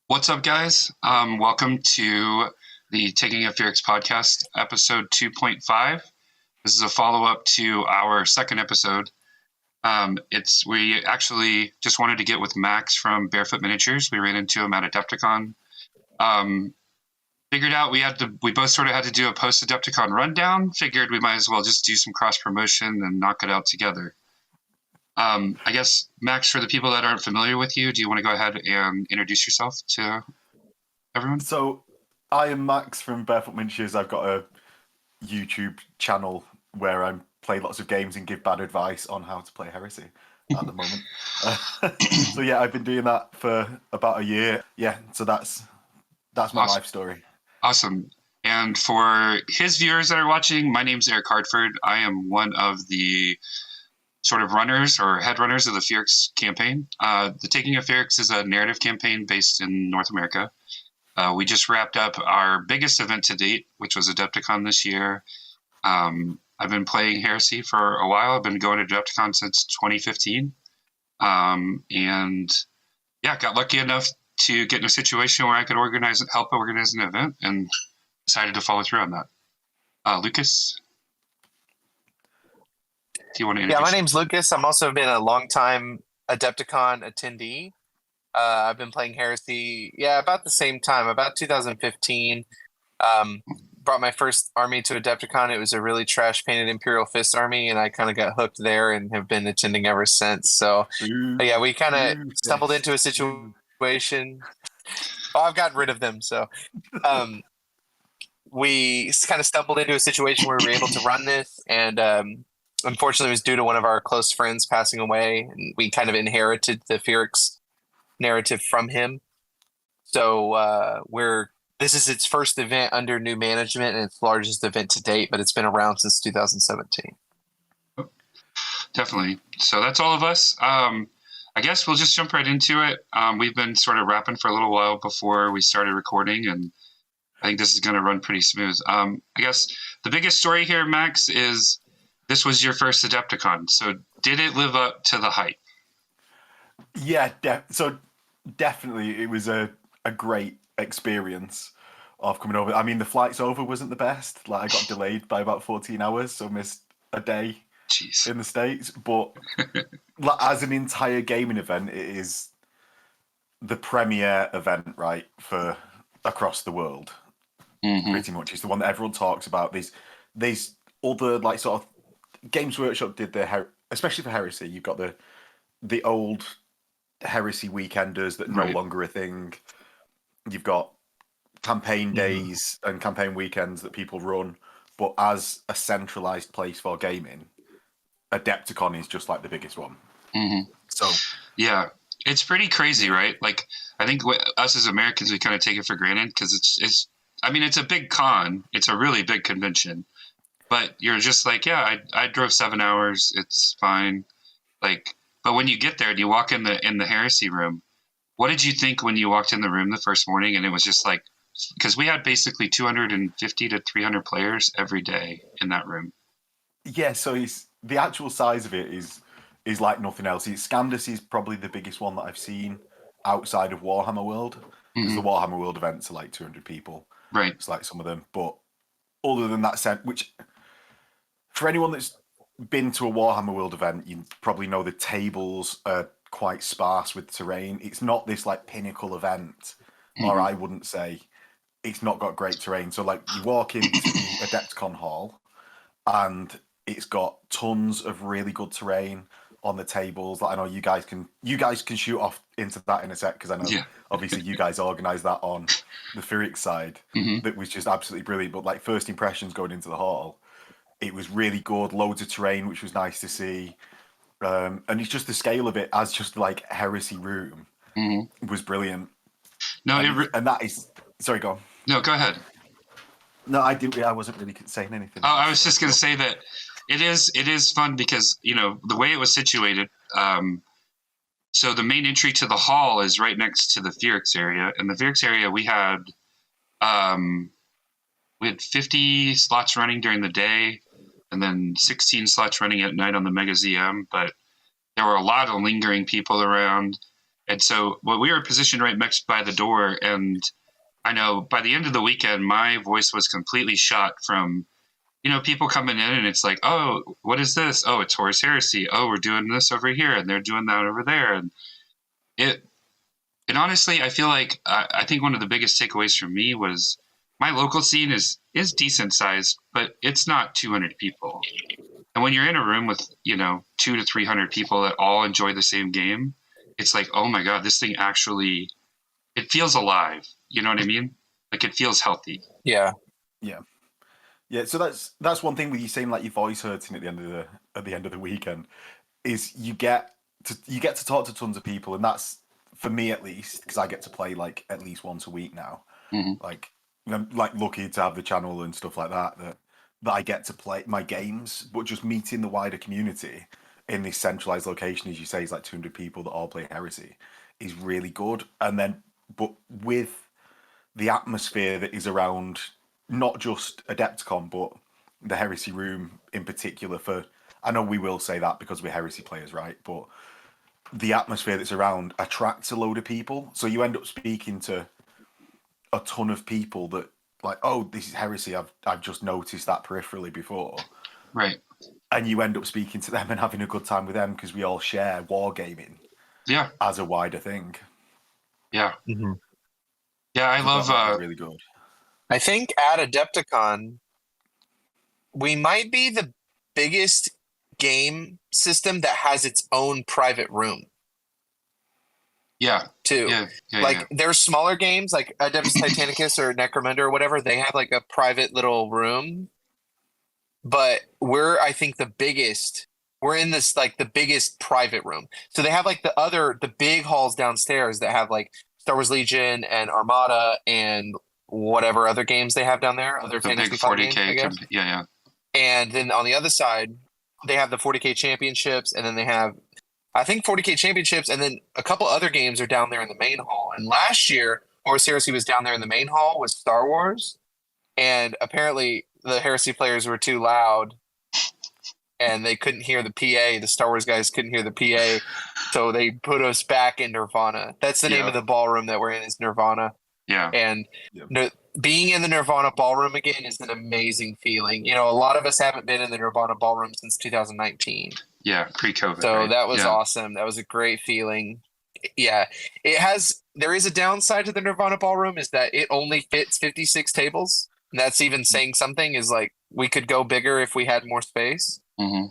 What's up, guys? Welcome to the Taking a Phryix podcast, episode 2.5. This is a follow-up to our second episode. We actually just wanted to get with Max from Bearfoot Miniatures. We ran into him at Adepticon. Figured out we both sort of had to do a post-Adepticon rundown. Figured we might as well just do some cross-promotion and knock it out together. I guess, Max, for the people that aren't familiar with you, do you want to go ahead and introduce yourself to everyone? So, I am Max from Bearfoot Miniatures. I've got a YouTube channel where I play lots of games and give bad advice on how to play Heresy at the moment. So yeah, I've been doing that for about a year. Yeah, so that's my life story. Awesome. And for his viewers that are watching, my name's Eric Hartford. I am one of the sort of runners or head runners of the Phryix campaign. The Taking of Phryix is a narrative campaign based in North America. We just wrapped up our biggest event to date, which was Adepticon this year. I've been playing Heresy for a while. I've been going to Adepticon since 2015. And yeah, got lucky enough to get in a situation where I could help organize an event, and decided to follow through on that. Lucas? Do you want to introduce? Yeah, my name's Lucas. I'm also been a longtime Adepticon attendee. I've been playing Heresy, about the same time, about 2015. Brought my first army to Adepticon. It was a really trash-painted Imperial Fist army, and I kind of got hooked there and have been attending ever since. So, yeah, we kind of stumbled into a situation. Oh, I've gotten rid of them, so we kind of stumbled into a situation where we were able to run this, and unfortunately, it was due to one of our close friends passing away, and we kind of inherited the Phryix narrative from him. So this is its first event under new management and its largest event to date, but it's been around since 2017. Definitely. So that's all of us. I guess we'll just jump right into it. We've been sort of rapping for a little while before we started recording, and I think this is going to run pretty smooth. I guess the biggest story here, Max, is this was your first Adepticon. So did it live up to the hype? Yeah, so definitely it was a great experience of coming over. I mean, the flight's over wasn't the best. Like, I got delayed by about 14 hours, so missed a day in the States. But as an entire gaming event, it is the premier event, right, for across the world. Mm-hmm. Pretty much. It's the one that everyone talks about. There's other, like, sort of Games Workshop did especially for Heresy, you've got the old Heresy weekenders that are no longer a thing. You've got campaign days and campaign weekends that people run, but as a centralized place for gaming, Adepticon is just like the biggest one. Mm-hmm. So yeah, it's pretty crazy, right? Like, I think us as Americans, we kind of take it for granted because it's a big con. It's a really big convention. But you're just like, yeah, I drove 7 hours. It's fine. Like, but when you get there and you walk in the Heresy room, what did you think when you walked in the room the first morning? And it was just like, because we had basically 250 to 300 players every day in that room. Yeah, so the actual size of it is like nothing else. Scandus is probably the biggest one that I've seen outside of Warhammer World, because the Warhammer World events are like 200 people. Right. It's like some of them, but other than that set, which for anyone that's been to a Warhammer World event, you probably know the tables are quite sparse with terrain. It's not this like pinnacle event, or I wouldn't say it's not got great terrain. So like you walk into the Adepticon hall, and it's got tons of really good terrain on the tables. Like, I know you guys can shoot off into that in a sec, because I know obviously you guys organised that on the Phryix side. That was just absolutely brilliant. But like, first impressions going into the hall, it was really good. Loads of terrain, which was nice to see. And it's just the scale of it as just like Heresy room was brilliant. No, and that is, sorry, go on. No, go ahead. No, I wasn't really saying anything. Oh, I was just going to say that it is fun because, you know, the way it was situated. So the main entry to the hall is right next to the Phryix area. In the Phryix area, we had 50 slots running during the day, and then 16 slots running at night on the Mega ZM. But there were a lot of lingering people around, And so, well, we were positioned right next by the door, and I know by the end of the weekend, my voice was completely shot from, people coming in, and it's like, oh, what is this? Oh, it's Horus Heresy. Oh, we're doing this over here, and they're doing that over there, and it. And honestly, I feel like I think one of the biggest takeaways for me was my local scene is decent sized, but it's not 200 people. And when you're in a room with 200 to 300 people that all enjoy the same game, it's like, oh my god, this thing actually, it feels alive. You know what I mean? Like it feels healthy. Yeah. So that's one thing with you saying like your voice hurting at the end of the weekend is you get to talk to tons of people, and that's, for me at least, because I get to play like at least once a week now. Mm-hmm. Like I'm like lucky to have the channel and stuff like that I get to play my games, but just meeting the wider community in this centralized location, as you say, is like 200 people that all play Heresy, is really good. And then, but with the atmosphere that is around not just Adepticon, but the Heresy room in particular, I know we will say that because we're Heresy players, right? But the atmosphere that's around attracts a load of people. So you end up speaking to a ton of people that, like, oh, this is Heresy. I've just noticed that peripherally before. Right. And you end up speaking to them and having a good time with them because we all share wargaming. Yeah. As a wider thing. Yeah. Mm-hmm. Yeah, I love really good. I think at Adepticon, we might be the biggest game system that has its own private room. Yeah. Too. Yeah, there's smaller games like Adeptus Titanicus or Necromunda or whatever. They have like a private little room, but I think the biggest. We're in this like the biggest private room. So they have like the big halls downstairs that have like Star Wars Legion and Armada and whatever other games they have down there. Other the fantasy big flight 40K. games, I guess. Yeah. And then on the other side, they have the 40K championships, and then they have, I think, 40K championships, and then a couple other games are down there in the main hall. And last year, Horus Heresy was down there in the main hall with Star Wars, and apparently the Heresy players were too loud, and they couldn't hear the PA. The Star Wars guys couldn't hear the PA, so they put us back in Nirvana. That's the name of the ballroom that we're in, is Nirvana. Yeah. And being in the Nirvana ballroom again is an amazing feeling. A lot of us haven't been in the Nirvana ballroom since 2019. Yeah, pre-COVID. So right? that was awesome. That was a great feeling. Yeah. There is a downside to the Nirvana ballroom, is that it only fits 56 tables. And that's even saying something, is like we could go bigger if we had more space. Mm-hmm.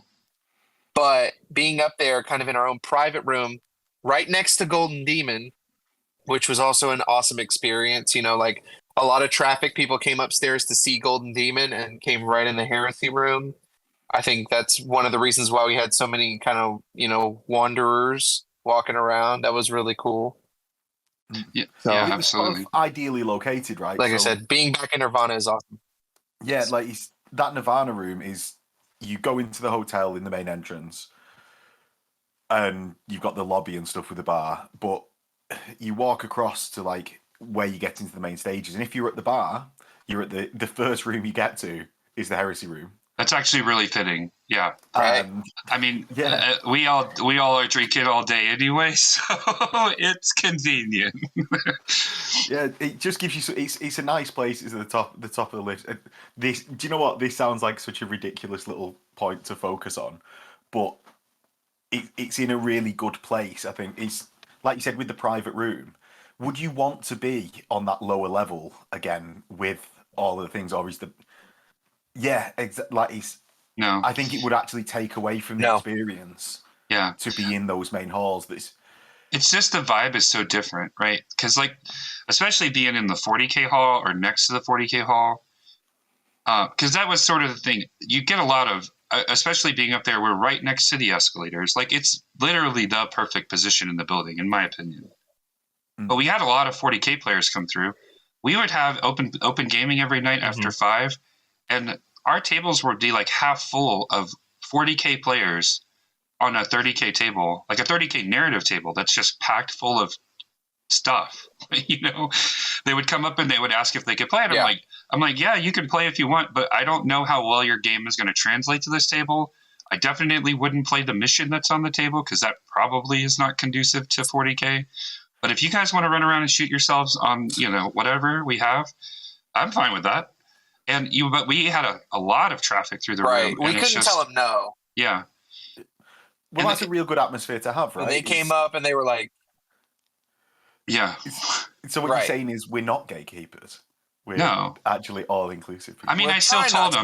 But being up there kind of in our own private room right next to Golden Demon, which was also an awesome experience. Like a lot of traffic, people came upstairs to see Golden Demon and came right in the Heresy room. I think that's one of the reasons why we had so many kind of, wanderers walking around. That was really cool. Yeah, so, yeah, absolutely. Ideally located, right? Like I said, being back in Nirvana is awesome. Yeah, like that Nirvana room is, you go into the hotel in the main entrance and you've got the lobby and stuff with the bar, but you walk across to like where you get into the main stages, and if you're at the bar, you're at the first room you get to is the Heresy room. That's actually really fitting. Yeah. Right. I mean, we all are drinking all day anyway, so it's convenient. Yeah, it just gives you. It's a nice place. It's at the top of the list. Do you know what? This sounds like such a ridiculous little point to focus on, but it's in a really good place. I think it's, like you said, with the private room. Would you want to be on that lower level again with all of the things, or is the No. I think it would actually take away from the experience. Yeah. To be in those main halls. It's just the vibe is so different, right? Because like, especially being in the 40K hall or next to the 40K hall, because that was sort of the thing. You get a lot of, especially being up there, we're right next to the escalators. Like it's literally the perfect position in the building, in my opinion. But we had a lot of 40K players come through. We would have open gaming every night after 5, and our tables would be like half full of 40K players on a 30K table, like a 30K narrative table that's just packed full of stuff. They would come up and they would ask if they could play. And I'm like, yeah, you can play if you want, but I don't know how well your game is going to translate to this table. I definitely wouldn't play the mission that's on the table because that probably is not conducive to 40K. But if you guys want to run around and shoot yourselves on, whatever we have, I'm fine with that. But we had a lot of traffic through the room. We couldn't tell them no. Yeah. Well, that's a real good atmosphere to have, right? And they came up and they were like, yeah. So what you're saying is we're not gatekeepers. We're actually all inclusive people. I mean, I still told them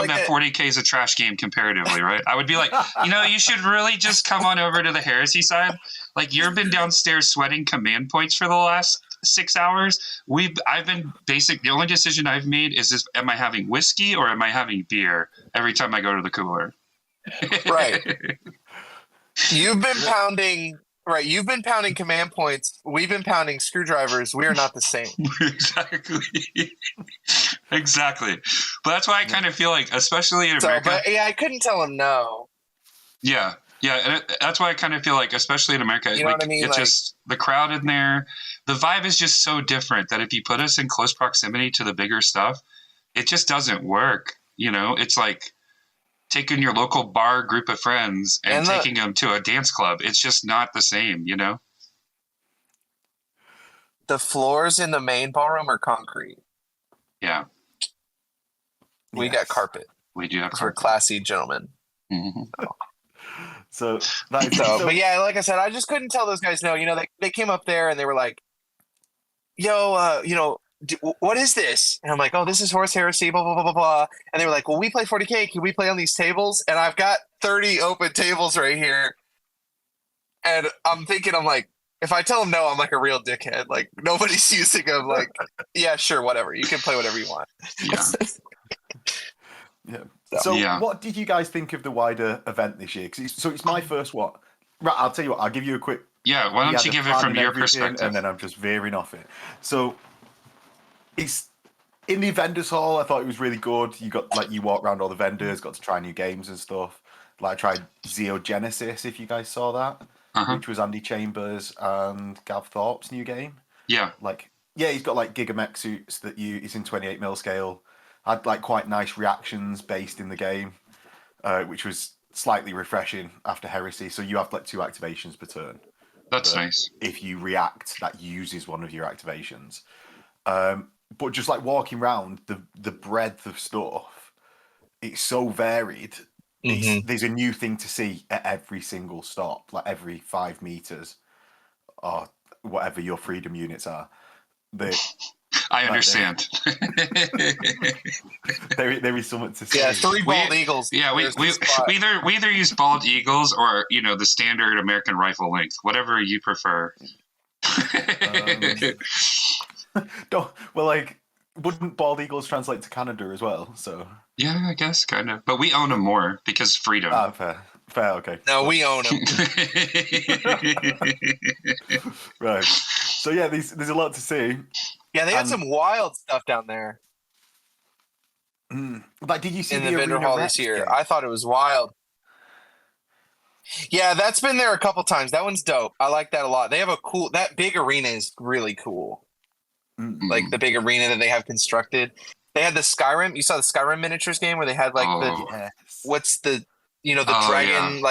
that 40K is a trash game comparatively, right? I would be like, you should really just come on over to the heresy side. Like, you've been downstairs sweating command points for the last 6 hours. I've been the only decision I've made is am I having whiskey or am I having beer every time I go to the cooler? Right. You've been pounding command points. We've been pounding screwdrivers. We are not the same. Exactly. But that's why I kind of feel like, especially in America. But I couldn't tell him no. Yeah. Yeah. And that's why I kind of feel like, especially in America, you know what I mean? It's just the crowd in there. The vibe is just so different that if you put us in close proximity to the bigger stuff, it just doesn't work. It's like taking your local bar group of friends and taking them to a dance club. It's just not the same, The floors in the main ballroom are concrete. Yeah. We got carpet. We do have carpet. We're classy gentlemen. Mm-hmm. But yeah, like I said, I just couldn't tell those guys no. They came up there and they were like, yo, what is this? And I'm like, oh, this is Horse Heresy, blah, blah, blah, blah, blah. And they were like, well, we play 40K. Can we play on these tables? And I've got 30 open tables right here. And I'm like, if I tell them no, I'm like a real dickhead. Like, nobody's using them. Like, yeah, sure, whatever. You can play whatever you want. Yeah. So what did you guys think of the wider event this year? It's my first what? Right, I'll tell you what. I'll give you a quick. Yeah, why don't you give it from your perspective? And then I'm just veering off it. So it's in the vendors hall. I thought it was really good. You walk around all the vendors, got to try new games and stuff. Like I tried Xeogenesis, if you guys saw that, which was Andy Chambers and Gav Thorpe's new game. Yeah. He's got Gigamech suits he's in 28mm scale. Had quite nice reactions based in the game, which was slightly refreshing after Heresy. So you have 2 activations per turn. That's nice. If you react, that uses one of your activations. But just walking around, the breadth of stuff, it's so varied. There's a new thing to see at every single stop, every 5 meters, or whatever your freedom units are. I understand. There is something to see. Yeah, 3 bald eagles. Yeah, we either use bald eagles or the standard American rifle length, whatever you prefer. Wouldn't bald eagles translate to Canada as well? So yeah, I guess kind of, but we own them more because freedom. Fair, okay. No, we own them. Right. So yeah, there's a lot to see. Yeah, they had some wild stuff down there. Did you see in the vendor hall this year? Game? I thought it was wild. Yeah, that's been there a couple times. That one's dope. I like that a lot. They have that big arena is really cool. Like the big arena that they have constructed. They had the Skyrim. You saw the Skyrim miniatures game where they had what's the dragon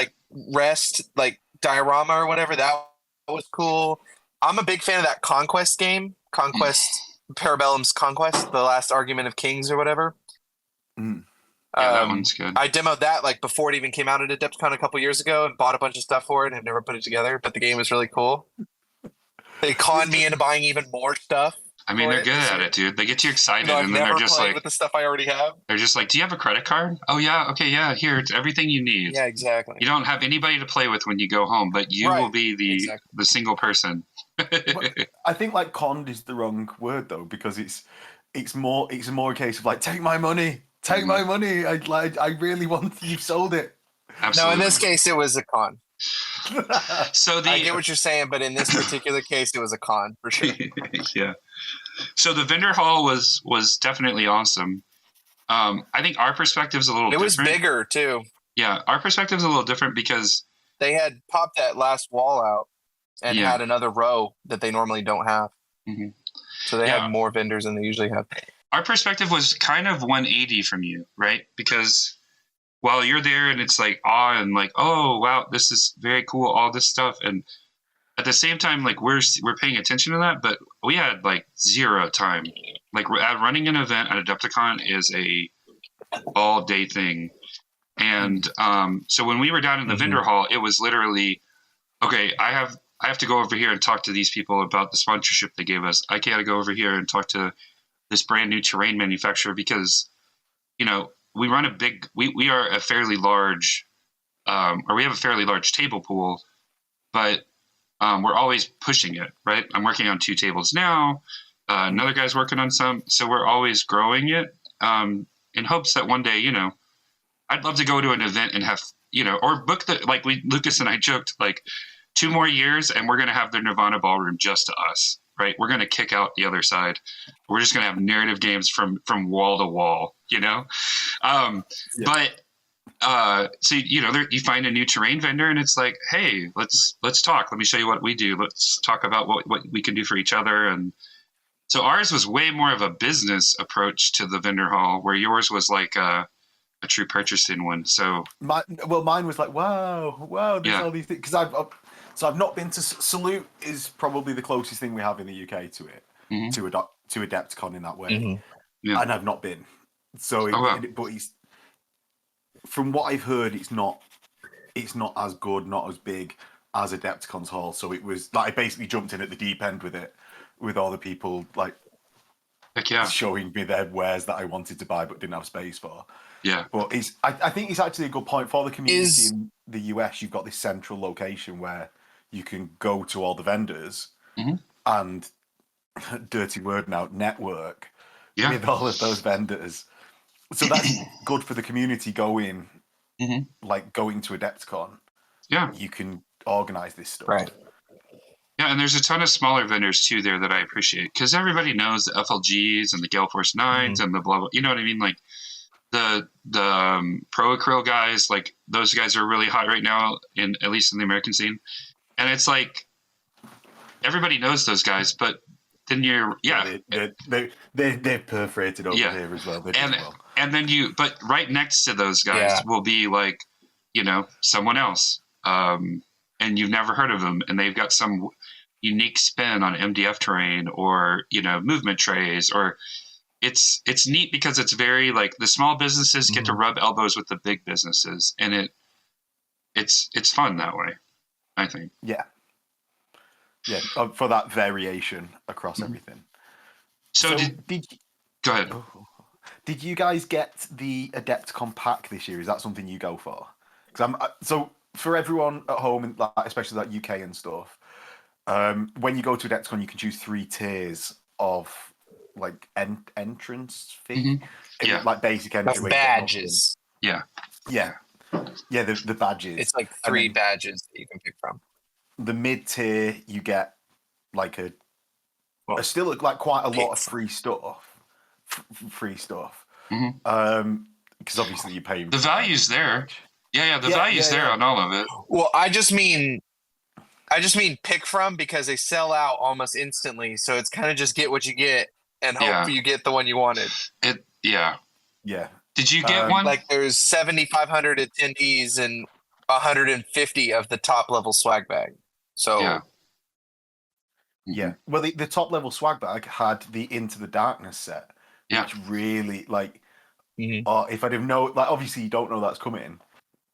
rest diorama or whatever. That was cool. I'm a big fan of that Conquest game. Parabellum's Conquest, the Last Argument of Kings or whatever. Yeah, that one's good. I demoed that before it even came out at Adepticon a couple years ago and bought a bunch of stuff for it and have never put it together, but the game was really cool. They conned me into buying even more stuff. I mean, they're good at it, dude. They get you excited, and then they're just with the stuff I already have. They're just like, "Do you have a credit card? Oh yeah, okay, yeah. Here, it's everything you need." Yeah, exactly. You don't have anybody to play with when you go home, but you will be the single person. I think conned is the wrong word though, because it's more a case of take my money, my money. I really want you've sold it. Absolutely. No, in this case, it was a con. So I get what you're saying, but in this particular case, it was a con for sure. Yeah. So the vendor hall was definitely awesome. I think our perspective is a little different. It was bigger too. Yeah, our perspective is a little different because they had popped that last wall out and had another row that they normally don't have. Mm-hmm. So they had more vendors than they usually have. Our perspective was kind of 180 from you, right? Because while you're there and it's like awe and like, oh wow, this is very cool, all this stuff. And at the same time, like we're paying attention to that, but we had like zero time. Like running an event at Adepticon is a all day thing. And so when we were down in the vendor hall, it was literally, okay, I have to go over here and talk to these people about the sponsorship they gave us. I gotta go over here and talk to this brand new terrain manufacturer because, you know, we run a big, we are a fairly large, or we have a fairly large table pool, but we're always pushing it, right? I'm working on 2 tables now. Another guy's working on some. So we're always growing it in hopes that one day, you know, I'd love to go to an event and have, you know, or book like Lucas and I joked, like 2 more years and we're going to have the Nirvana ballroom just to us, right? We're going to kick out the other side. We're just going to have narrative games from wall to wall, you know? But so, you know, you find a new terrain vendor and it's like, hey, let's talk. Let me show you what we do. Let's talk about what we can do for each other. And so ours was way more of a business approach to the vendor hall, where yours was like a true purchasing one. So mine was like, wow, there's all these things. Because I've not been to Salute is probably the closest thing we have in the UK to it, to Adepticon in that way. And I've not been. So, but he's, from what I've heard, it's not as good, not as big as Adepticon's hall. So it was like I basically jumped in at the deep end with it, with all the people like showing me their wares that I wanted to buy but didn't have space for. Yeah, but I think it's actually a good point for the community in the US. You've got this central location where you can go to all the vendors and, dirty word now, network with all of those vendors. So that's good for the community going, like going to Adepticon. Yeah, you can organize this stuff. Right. Yeah, and there's a ton of smaller vendors too there that I appreciate, because everybody knows the FLGs and the Gale Force 9s and the blah blah. You know what I mean? Like the Pro Acryl guys, like those guys are really hot right now, at least in the American scene. And it's like everybody knows those guys, but then you're they're perforated over here as well. And then but right next to those guys will be like, you know, someone else, and you've never heard of them, and they've got some unique spin on MDF terrain or, you know, movement trays, or it's neat because it's very like the small businesses get to rub elbows with the big businesses, and it's fun that way, I think. Yeah, for that variation across everything. So go ahead. Did you guys get the Adepticon pack this year? Is that something you go for? Because so for everyone at home, and like, especially like UK and stuff, when you go to Adepticon, you can choose 3 tiers of like entrance fee, like basic entry badges. The badges. It's like 3 badges that you can pick from. The mid tier, you get like still like quite a lot of free stuff. Because obviously you pay. The value's there. The value's there on all of it. Well, I just mean pick from, because they sell out almost instantly. So it's kind of just get what you get and hope you get the one you wanted. Yeah. Did you get one? Like there's 7,500 attendees and 150 of the top level swag bag. So well, the top level swag bag had the Into the Darkness set, which really like. If I didn't know, like obviously you don't know that's coming,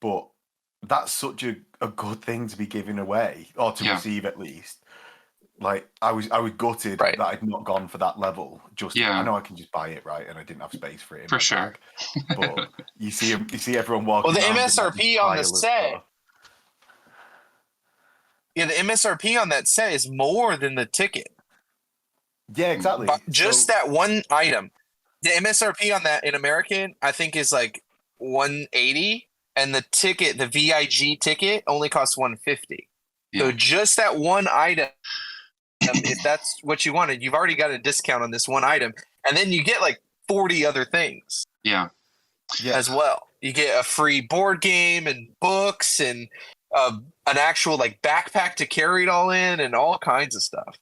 but that's such a good thing to be giving away or to receive at least. Like I was gutted that I'd not gone for that level. I know I can just buy it, right, and I didn't have space for it in for my sure. Bag. But you see everyone walking. Well, the MSRP on the set. Yeah, the MSRP on that set is more than the ticket. Yeah, exactly. But just that one item. The MSRP on that in American, I think, is like $180, and the ticket, the VIG ticket, only costs $150. So just that one item, if that's what you wanted, you've already got a discount on this one item, and then you get like 40 other things. As well. You get a free board game and books and an actual like backpack to carry it all in and all kinds of stuff.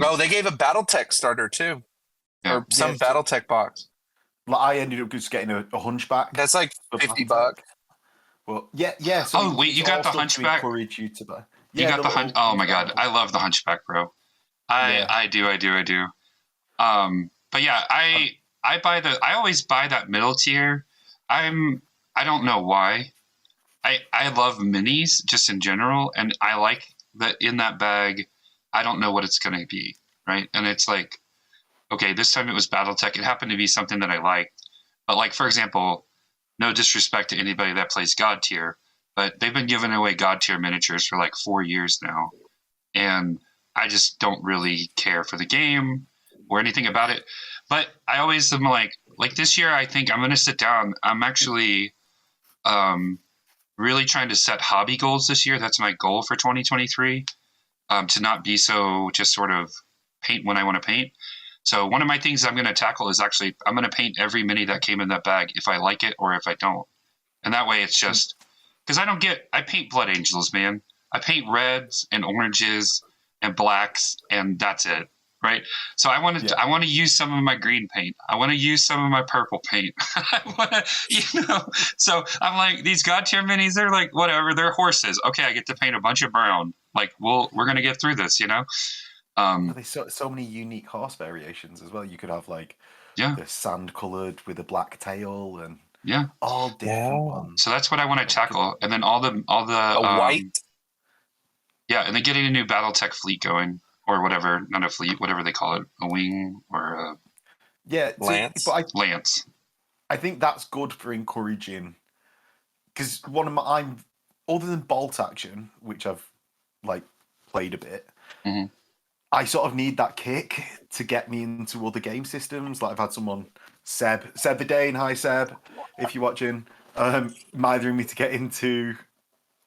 Oh, they gave a BattleTech starter too. Or some BattleTech box. Like I ended up just getting a hunchback. That's like $50. Well, yeah. So Oh wait, it's you got all the stuff to Hunchback. encourage you to buy. You Yeah, got the the little Oh my god, I love the Hunchback, bro. Yeah. I do. But yeah, I always buy that middle tier. I don't know why. I love minis just in general, and I like that in that bag. I don't know what it's gonna be, right? And it's like, okay, this time it was BattleTech. It happened to be something that I liked, but like for example, no disrespect to anybody that plays God tier, but they've been giving away God tier miniatures for like 4 years now, and I just don't really care for the game or anything about it. But I always am like this year, I think I'm going to sit down. I'm actually really trying to set hobby goals this year. That's my goal for 2023, to not be so just sort of paint when I want to paint. So one of my things I'm going to tackle is actually I'm going to paint every mini that came in that bag if I like it or if I don't. And that way it's just because I paint Blood Angels, man. I paint reds and oranges and blacks, and that's it, right? So I want to use some of my green paint. I want to use some of my purple paint. I want to, So I'm like, these God tier minis, they're like whatever. They're horses. Okay, I get to paint a bunch of brown. Like, we're gonna get through this, There's so many unique horse variations as well. You could have like Yeah. the sand colored with a black tail and Yeah. all different ones. So that's what I want to tackle, and then all the white. Yeah, and then getting a new BattleTech fleet going, or whatever, not a fleet, whatever they call it, a wing or a lance. But lance. I think that's good for encouraging, because I'm other than bolt action, which I've like played a bit. Mm-hmm. I sort of need that kick to get me into other game systems. Like I've had someone, Seb the Dane, hi Seb, if you're watching, mithering me to get into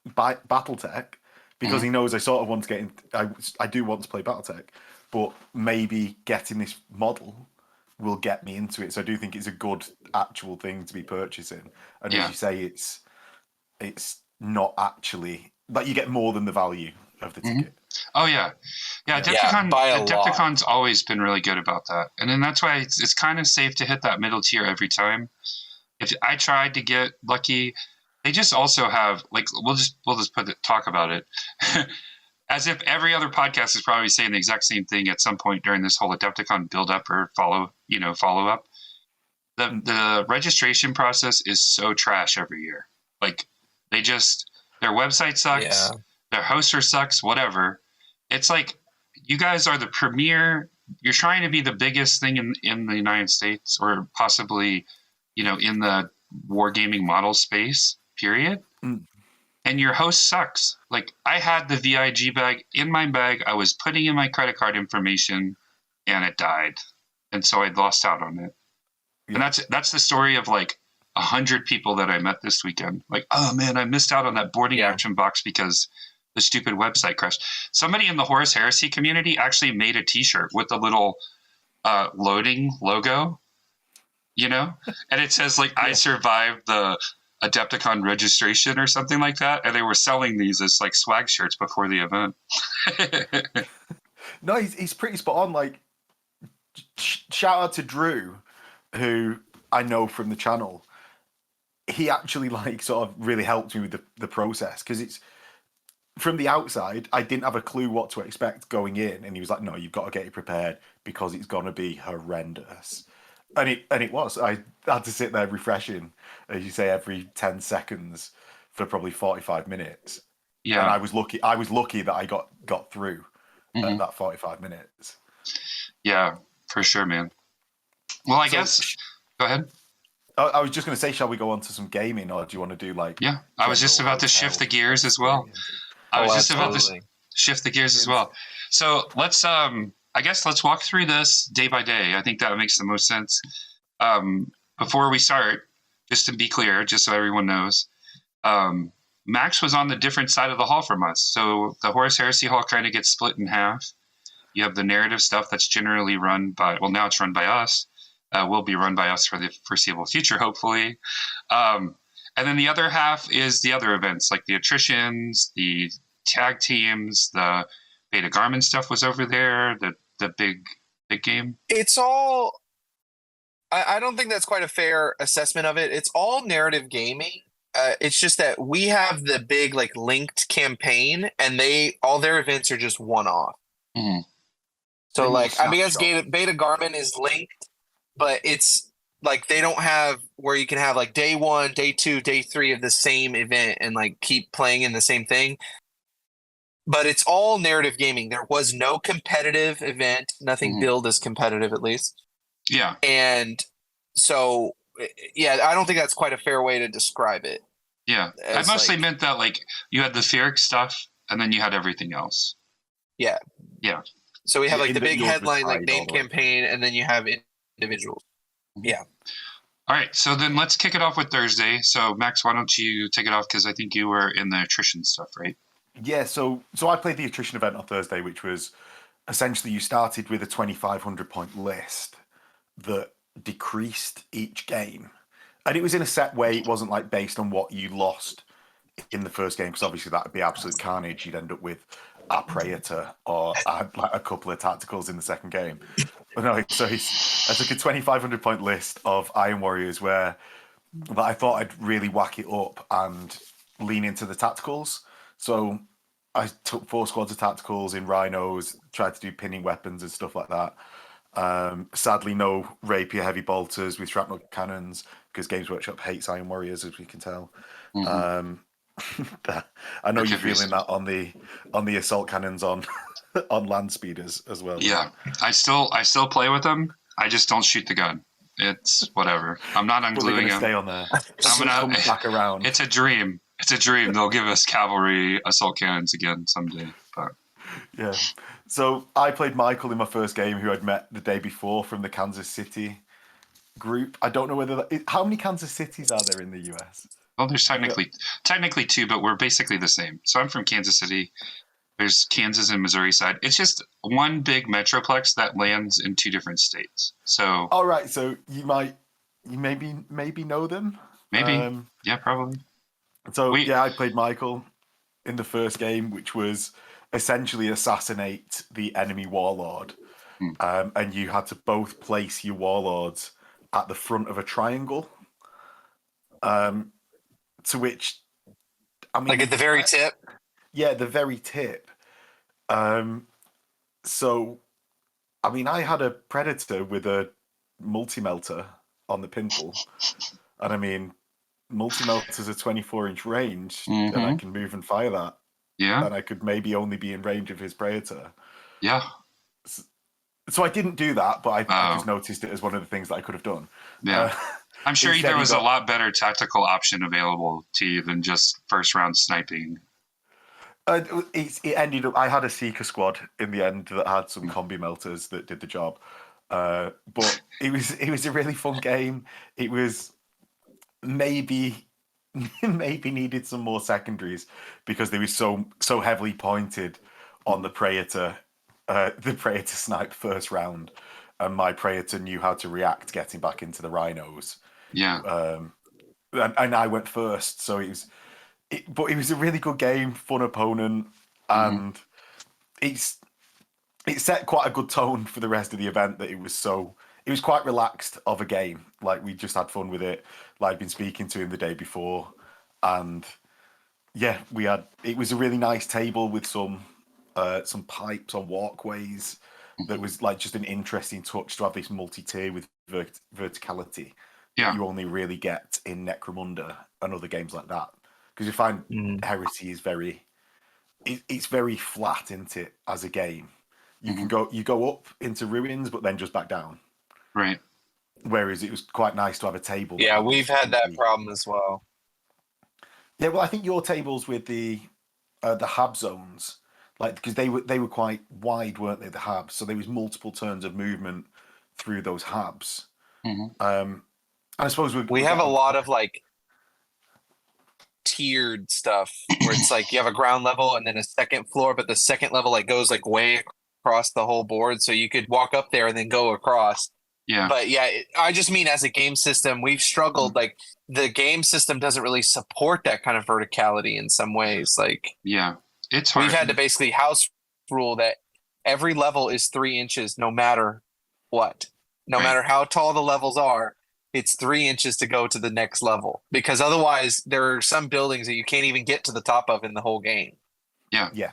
BattleTech because he knows I sort of want to get in. I do want to play BattleTech, but maybe getting this model will get me into it. So I do think it's a good actual thing to be purchasing. And as you say, it's not actually like you get more than the value of the ticket. Oh yeah. Adepticon's always been really good about that, and then that's why it's kind of safe to hit that middle tier every time. If I tried to get lucky, they just also have like we'll just talk about it, as if every other podcast is probably saying the exact same thing at some point during this whole Adepticon build up or follow up. The registration process is so trash every year. Like their website sucks. Yeah. Their hoster sucks, whatever. It's like you guys are the premier. You're trying to be the biggest thing in the United States, or possibly, in the wargaming model space, period. And your host sucks. Like I had the VIG bag in my bag. I was putting in my credit card information, and it died, and so I lost out on it. Yeah. And that's the story of like 100 people that I met this weekend. Like, oh man, I missed out on that boarding action box because the stupid website crashed. Somebody in the Horus Heresy community actually made a T-shirt with the little loading logo, and it says like I survived the Adepticon registration or something like that, and they were selling these as like swag shirts before the event. No, he's pretty spot on. Like, shout out to Drew, who I know from the channel. He actually like sort of really helped me with the process, because it's from the outside, I didn't have a clue what to expect going in, and he was like, "No, you've got to get it prepared because it's gonna be horrendous," and it was. I had to sit there refreshing, as you say, every 10 seconds for probably 45 minutes. Yeah, and I was lucky. I was lucky that I got through that 45 minutes. Yeah, for sure, man. Well, I guess. Go ahead. I was just going to say, shall we go on to some gaming, or do you want to do like? Yeah, I was just about to shift the gears as well. Shift the gears as well. So let's, I guess let's walk through this day by day. I think that makes the most sense. Before we start, just to be clear, just so everyone knows, Max was on the different side of the hall from us. So the Horus Heresy Hall kind of gets split in half. You have the narrative stuff that's generally run by, well, now it's run by us. Will be run by us for the foreseeable future, hopefully. And then the other half is the other events, like the attritions, the tag teams, the Beta Garmin stuff was over there, the big game. It's all... I don't think that's quite a fair assessment of it. It's all narrative gaming. It's just that we have the big like linked campaign, and all their events are just one off. Mhm. So They're more like I guess snapshot. Beta Garmin is linked, but it's like they don't have where you can have like day 1, day 2, day 3 of the same event and like keep playing in the same thing. But it's all narrative gaming. There was no competitive event, nothing Mhm. billed as competitive at least. Yeah. And so yeah, I don't think that's quite a fair way to describe it. Yeah. I As mostly like, meant that like you had the Phryix stuff and then you had everything else. yeah. Yeah. So we have like In the that big yours was headline, like tied all name the way. campaign, and then you have individuals. Yeah. All right. So then let's kick it off with Thursday. So Max, why don't you take it off? Because I think you were in the attrition stuff, right? Yeah, so I played the attrition event on Thursday, which was essentially you started with a 2,500 point list that decreased each game. And it was in a set way, it wasn't like based on what you lost in the first game, because obviously that would be absolute carnage. You'd end up with a Praetor or like a couple of tacticals in the second game. But no, so I took a 2,500 point list of Iron Warriors where I thought I'd really whack it up and lean into the tacticals. So I took 4 squads of tacticals in rhinos, tried to do pinning weapons and stuff like that. Sadly, no rapier heavy bolters with shrapnel cannons because Games Workshop hates Iron Warriors, as we can tell. Mhm. I know you're Forgive feeling that on the assault cannons on on land speeders as well. Yeah. I still play with them. I just don't shoot the gun. It's whatever. I'm not But they're ungluing going to them. stay on there. I'm It gonna. comes back around. It's a dream. It's a dream. They'll give us cavalry assault cannons again someday. But Yeah. So I played Michael in my first game, who I'd met the day before from the Kansas City group. I don't know whether how many Kansas Cities are there in the US? well, there's technically 2, but we're basically the same. So I'm from Kansas City. There's Kansas and Missouri side. It's just one big metroplex that lands in 2 different states. So All right. So you maybe know them. maybe, yeah, probably. So We, yeah, I played Michael in the first game, which was essentially assassinate the enemy warlord, Hmm. and you had to both place your warlords at the front of a triangle. To which, I mean, Like at the very tip. yeah, the very tip. So, I mean, I had a predator with a multi-melter on the pintle, and I mean, multi-melter's a 24-inch range, and I Mhm. can move and fire that, Yeah, and I could maybe only be in range of his predator. yeah. So I didn't do that, but I just Oh, noticed it as one of the things that I could have done. yeah. I'm sure Instead, there he was a got lot better tactical option available to you than just first round sniping. it ended up. I had a seeker squad in the end that had some combi melters that did the job. But it was a really fun game. It was maybe maybe needed some more secondaries because they were so heavily pointed on the Praetor. The Praetor snipe first round, and my Praetor knew how to react getting back into the rhinos. Yeah. And I went first, so but it was a really good game, fun opponent, Mhm. and it set quite a good tone for the rest of the event. That it was quite relaxed of a game. Like we just had fun with it. Like I'd been speaking to him the day before, and yeah, it was a really nice table with some pipes on walkways. That Mhm. was like just an interesting touch to have this multi-tier with verticality that Yeah. you only really get in Necromunda and other games like that. Because you find Heresy is it's very flat, isn't it, as a game? Mhm. You go up into ruins, but then just back down. Right. Whereas it was quite nice to have a table that Yeah, had we've this had that multi. problem as well. Yeah, well, I think your tables with the hab zones, like because they were quite wide, weren't they? The habs, so there was multiple turns of movement through those habs. Mhm. I suppose We we're have a getting. lot of like tiered stuff where it's like you have a ground level and then a second floor, but the second level like goes like way across the whole board, so you could walk up there and then go across. Yeah. But yeah, I just mean as a game system, we've struggled. Like the game system doesn't really support that kind of verticality in some ways. Like Yeah. It's we've hard. had to basically house rule that every level is 3 inches, no matter what, no Right. matter how tall the levels are, it's 3 inches to go to the next level, because otherwise there are some buildings that you can't even get to the top of in the whole game. Yeah. Yeah.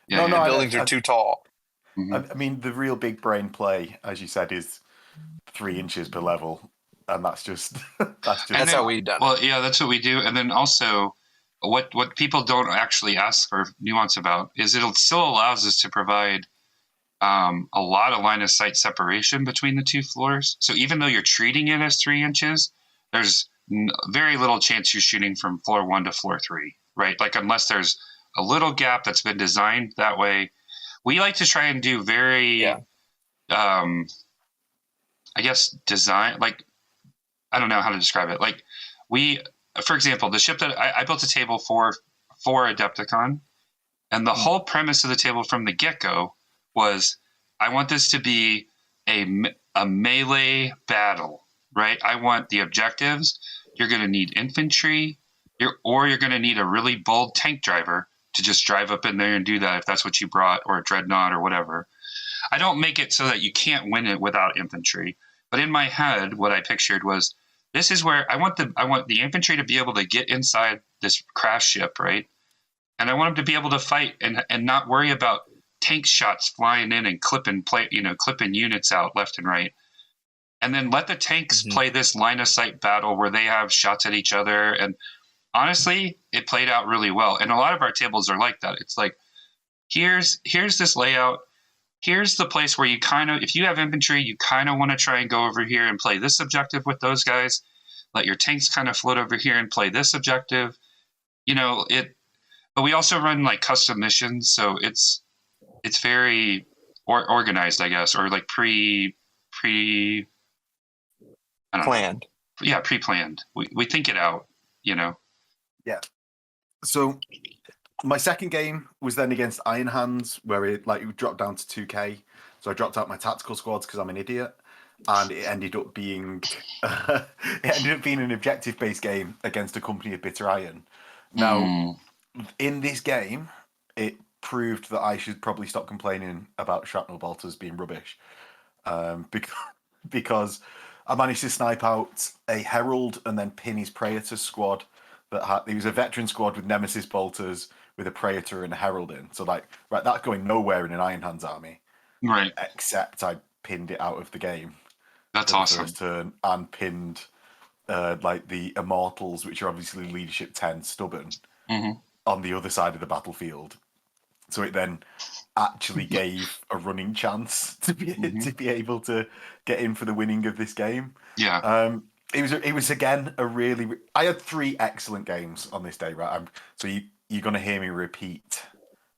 Yeah. No, yeah. no, The I- buildings are too tall. Mhm. I mean, the real big brain play, as you said, is 3 inches per level, and that's just that's just. And That's then, how we've done it. well, yeah, that's what we do. And then also, what people don't actually ask for nuance about is it still allows us to provide a lot of line of sight separation between the two floors. So even though you're treating it as 3 inches, there's very little chance you're shooting from floor 1 to floor 3, right? Like unless there's a little gap that's been designed that way. We like to try and do very, I guess, design, like, I don't know how to describe it. Like for example, the ship that I built a table for Adepticon, and the whole premise of the table from the get-go was I want this to be a melee battle, right? I want the objectives. You're going to need infantry, you're going to need a really bold tank driver to just drive up in there and do that if that's what you brought, or a dreadnought or whatever. I don't make it so that you can't win it without infantry, but in my head, what I pictured was this is where I want the infantry to be able to get inside this crash ship, right? And I want them to be able to fight and not worry about tank shots flying in and clipping units out left and right. And then let the tanks play this line of sight battle where they have shots at each other. And honestly, it played out really well. And a lot of our tables are like that. It's like, here's this layout. Here's the place where you kind of, if you have infantry, you kind of want to try and go over here and play this objective with those guys. Let your tanks kind of float over here and play this objective. But we also run like custom missions, so it's very organized, I guess, or like pre I don't Planned. know. Yeah, pre-planned. We think it out, Yeah. So my second game was then against Iron Hands, where it dropped down to 2K. So I dropped out my tactical squads because I'm an idiot, and it ended up being an objective-based game against a company of Bitter Iron. Now, in this game, it proved that I should probably stop complaining about shrapnel bolters being rubbish, because I managed to snipe out a Herald and then pin his Praetor squad. It was a veteran squad with Nemesis bolters with a Praetor and a Herald in. So that's going nowhere in an Iron Hands army, right? Except I pinned it out of the game. That's for the awesome. First turn, and pinned the Immortals, which are obviously leadership 10 stubborn, on the other side of the battlefield. So it then actually gave a running chance to be able to get in for the winning of this game. Yeah. It was again I had 3 excellent games on this day, right? So you're going to hear me repeat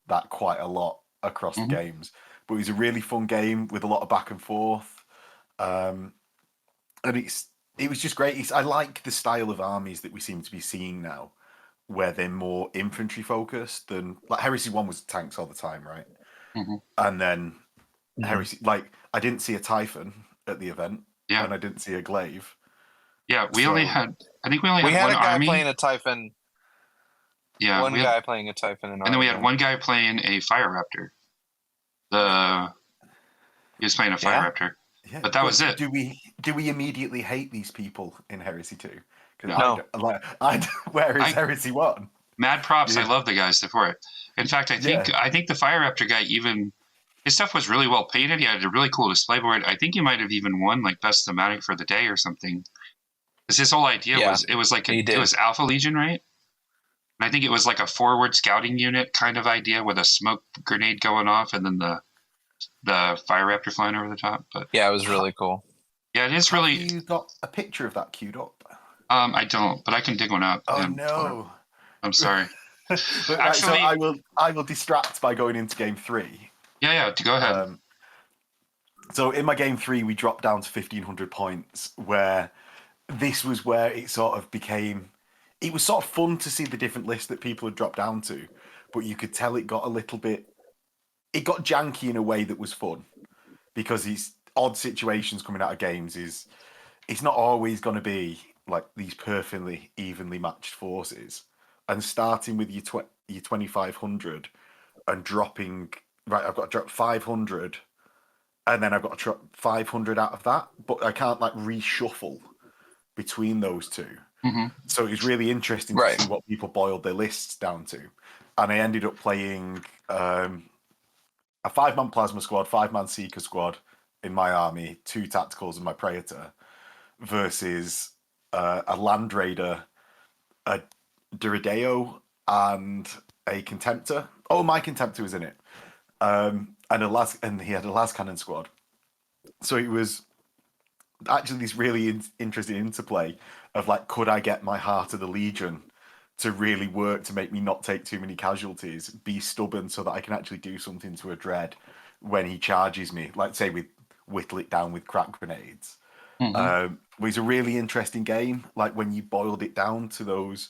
that quite a lot across the games. But it was a really fun game with a lot of back and forth, and it was just great. I like the style of armies that we seem to be seeing now, where they're more infantry focused than Heresy 1 was tanks all the time, right? And then Heresy, I didn't see a Typhon at the event, and I didn't see a Glaive. Yeah, I think we only had had one a guy army playing a Typhon. Yeah, one guy playing a Typhon, and then we had one guy playing a Fire Raptor. He was playing a Fire Raptor. Yeah, but that was it. Do we immediately hate these people in Heresy 2? No. Where is Heresy 1? Mad props. I love the guys for it. In fact, I think the Fire Raptor guy, even his stuff was really well painted. He had a really cool display board. I think he might have even won like best thematic for the day or something. Because his whole idea was it was Alpha Legion, right? And I think it was like a forward scouting unit kind of idea with a smoke grenade going off and then the Fire Raptor flying over the top. But yeah, it was really cool. Yeah, it is really. Have you got a picture of that queued up? I don't, but I can dig one up. Oh no! I'm sorry. Actually, so I will distract by going into game 3. Yeah. Go ahead. So in my game 3, we dropped down to 1,500 points. Where this was where it sort of became. It was sort of fun to see the different lists that people had dropped down to, but you could tell it got a little bit. It got janky in a way that was fun, because these odd situations coming out of games it's not always going to be like these perfectly evenly matched forces, and starting with your 2,500 and dropping I've got to drop 500, and then I've got to drop 500 out of that, but I can't reshuffle between those two. Mm-hmm. So it was really interesting to see what people boiled their lists down to. And I ended up playing a 5-man plasma squad, 5-man seeker squad in my army, 2 tacticals and my praetor, versus a land raider, a Duradeo, and a contemptor. Oh, my contemptor was in it. And he had a las cannon squad. So it was actually this really interesting interplay of like, could I get my Heart of the Legion to really work to make me not take too many casualties, be stubborn so that I can actually do something to a dread when he charges me, like say with whittle it down with crack grenades. It was a really interesting game. Like when you boiled it down to those,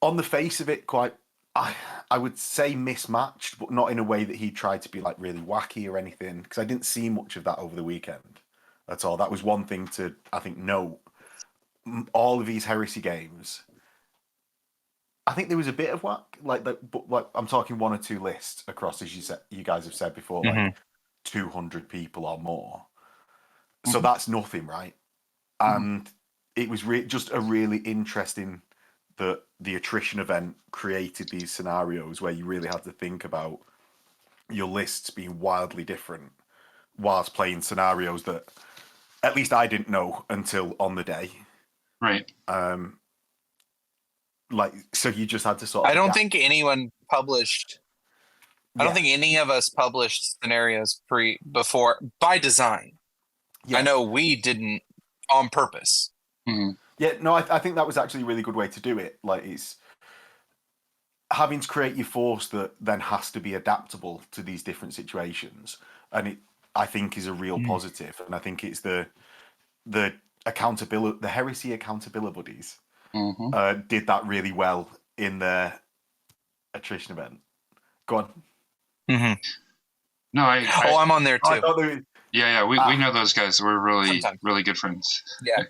on the face of it, quite, I would say mismatched, but not in a way that he tried to be like really wacky or anything, because I didn't see much of that over the weekend at all. That was one thing to, I think, note. All of these heresy games, I think there was a bit of whack, but I'm talking 1 or 2 lists across, as you guys have said before, like 200 people or more. So that's nothing, right? And it was just a really interesting that the attrition event created these scenarios where you really had to think about your lists being wildly different whilst playing scenarios that at least I didn't know until on the day. Right. So you just had to sort of. I don't think anyone published. I don't think any of us published scenarios before by design. Yeah. I know we didn't on purpose. Mm-hmm. Yeah, no, I think that was actually a really good way to do it. Like, it's having to create your force that then has to be adaptable to these different situations, and it, I think, is a real positive. And I think it's the accountability, the heresy accountability buddies did that really well in their attrition event. Go on. Mm-hmm. No, I'm on there too. We know those guys. We're really good friends. Yeah.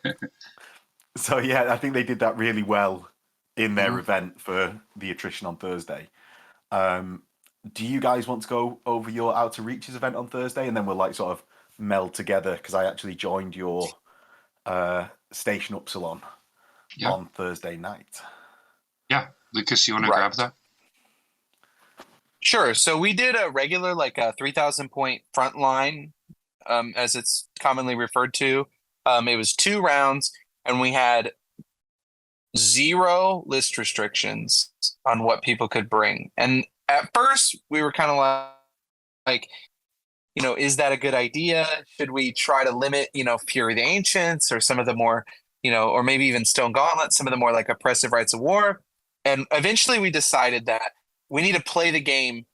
So yeah, I think they did that really well in their event for the attrition on Thursday. Do you guys want to go over your Outer Reaches event on Thursday, and then we'll like sort of meld together, because I actually joined your Station Upsilon on Thursday night. Yeah, Lucas, you want to grab that? Sure. So we did a regular, like a 3,000 point front line, as it's commonly referred to. It was 2 rounds, and we had 0 list restrictions on what people could bring. And at first, we were kind of like, is that a good idea? Should we try to limit, Fury of the Ancients, or some of the more, or maybe even Stone Gauntlet, some of the more like oppressive rites of war? And eventually we decided that we need to play the game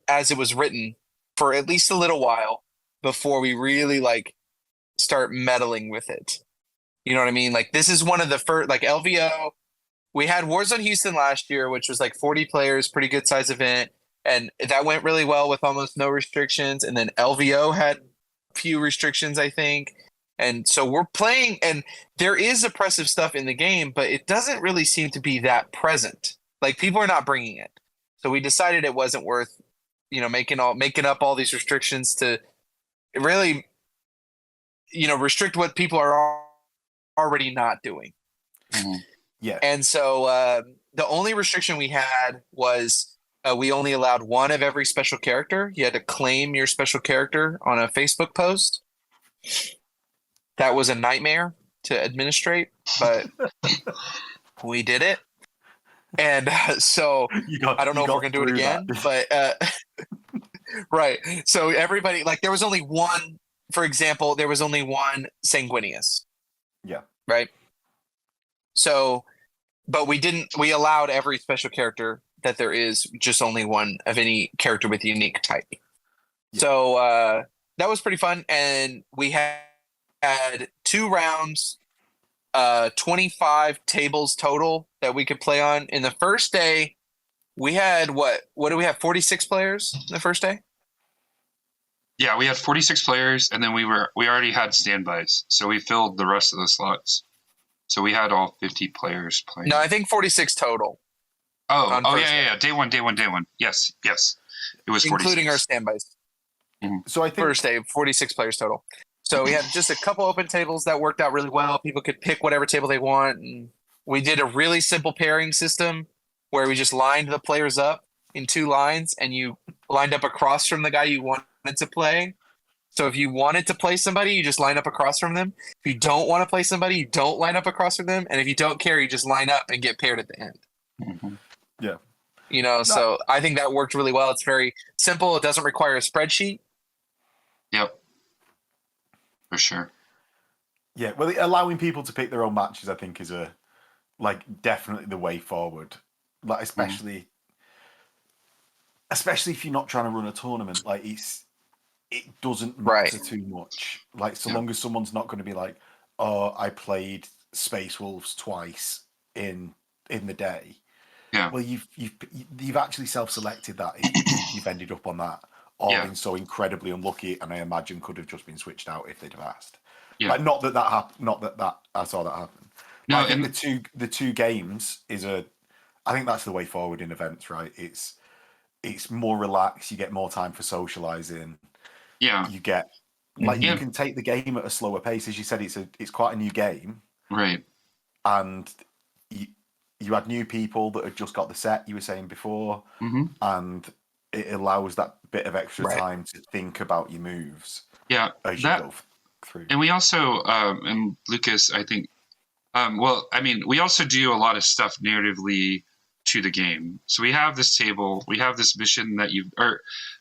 as it was written for at least a little while before we really like start meddling with it. You know what I mean? Like, this is one of the first, like LVO, we had Warzone Houston last year, which was like 40 players, pretty good size event. And that went really well with almost no restrictions. And then LVO had a few restrictions, I think. And so we're playing, and there is oppressive stuff in the game, but it doesn't really seem to be that present. Like, people are not bringing it. So we decided it wasn't worth, making up all these restrictions to really, restrict what people are already not doing. Mm-hmm. Yeah. And so the only restriction we had was we only allowed 1 of every special character. You had to claim your special character on a Facebook post. That was a nightmare to administrate, but we did it. And so I don't know if we're going to do it again, but right. So everybody, like, there was only 1, for example, there was only 1 Sanguinius. Yeah. Right. So, but we allowed every special character that there is, just only 1 of any character with a unique type. Yeah. So that was pretty fun. And we had 2 rounds, 25 tables total that we could play on. In the first day, we had what do we have? 46 players the first day? Yeah, we had 46 players, and then we already had standbys, so we filled the rest of the slots. So we had all 50 players playing. No, I think 46 total. Oh, yeah. Day one. Yes. It was 46. Including our standbys. So I think first day, 46 players total. So we had just a couple open tables that worked out really well. People could pick whatever table they want. And we did a really simple pairing system where we just lined the players up in 2 lines and you lined up across from the guy you wanted to play. So if you wanted to play somebody, you just line up across from them. If you don't want to play somebody, you don't line up across from them. And if you don't care, you just line up and get paired at the end. Mhm. Yeah. So I think that worked really well. It's very simple. It doesn't require a spreadsheet. Yep. For sure. Yeah, well, allowing people to pick their own matches, I think, is definitely the way forward. Like, especially if you're not trying to run a tournament, like it doesn't matter too much. Like, so long as someone's not going to be like, "Oh, I played Space Wolves twice in the day." Yeah. Well, you've actually self-selected that if you've ended up on that, or been so incredibly unlucky, and I imagine could have just been switched out if they'd have asked. Yeah. Like, not that happened. Not that I saw that happen. No, I think the two games I think that's the way forward in events, right? It's more relaxed. You get more time for socializing. Yeah. You get you can take the game at a slower pace. As you said, it's quite a new game, right? And you had new people that had just got the set. You were saying before, and it allows that bit of extra time to think about your moves. Yeah, as you go through. And we also, and Lucas, I think, we also do a lot of stuff narratively to the game. So we have this table, we have this mission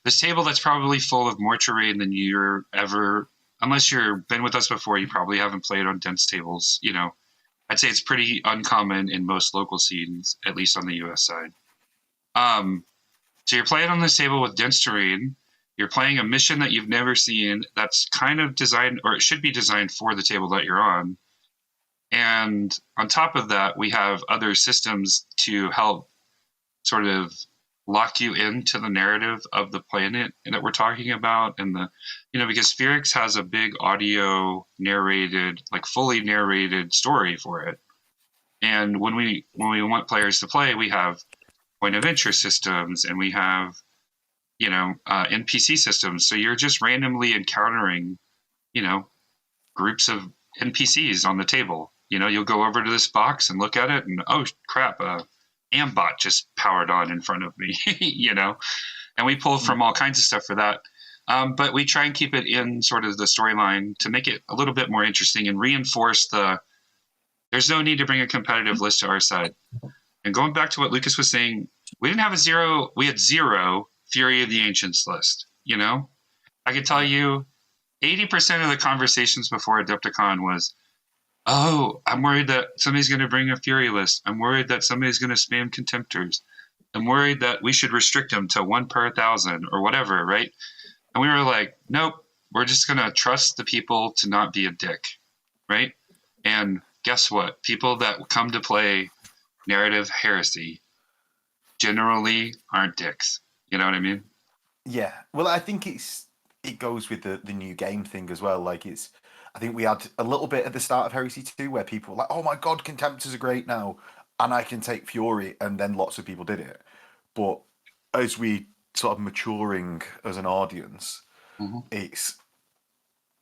this table that's probably full of more terrain than you're ever, unless you've been with us before, you probably haven't played on dense tables. I'd say it's pretty uncommon in most local scenes, at least on the US side. So you're playing on this table with dense terrain. You're playing a mission that you've never seen that's kind of designed, or it should be designed for the table that you're on. And on top of that, we have other systems to help sort of lock you into the narrative of the planet that we're talking about. And because Phryix has a big audio narrated, like fully narrated story for it. And when we want players to play, we have point of interest systems and we have NPC systems. So you're just randomly encountering, groups of NPCs on the table. You'll go over to this box and look at it and, oh crap, Ambot just powered on in front of me, and we pull from all kinds of stuff for that. But we try and keep it in sort of the storyline to make it a little bit more interesting and reinforce there's no need to bring a competitive list to our side. And going back to what Lucas was saying, we had 0 Fury of the Ancients list. I could tell you 80% of the conversations before Adepticon was, oh, I'm worried that somebody's going to bring a Fury list. I'm worried that somebody's going to spam Contemptors. I'm worried that we should restrict them to 1 per 1,000 or whatever, right? And we were like, nope, we're just going to trust the people to not be a dick, right? And guess what? People that come to play narrative heresy generally aren't dicks. You know what I mean? Yeah. Well, I think it goes with the new game thing as well. Like I think we had a little bit at the start of Heresy 2 where people were like, oh my God, Contemptors are great now. And I can take Fury. And then lots of people did it. But as we sort of maturing as an audience, it's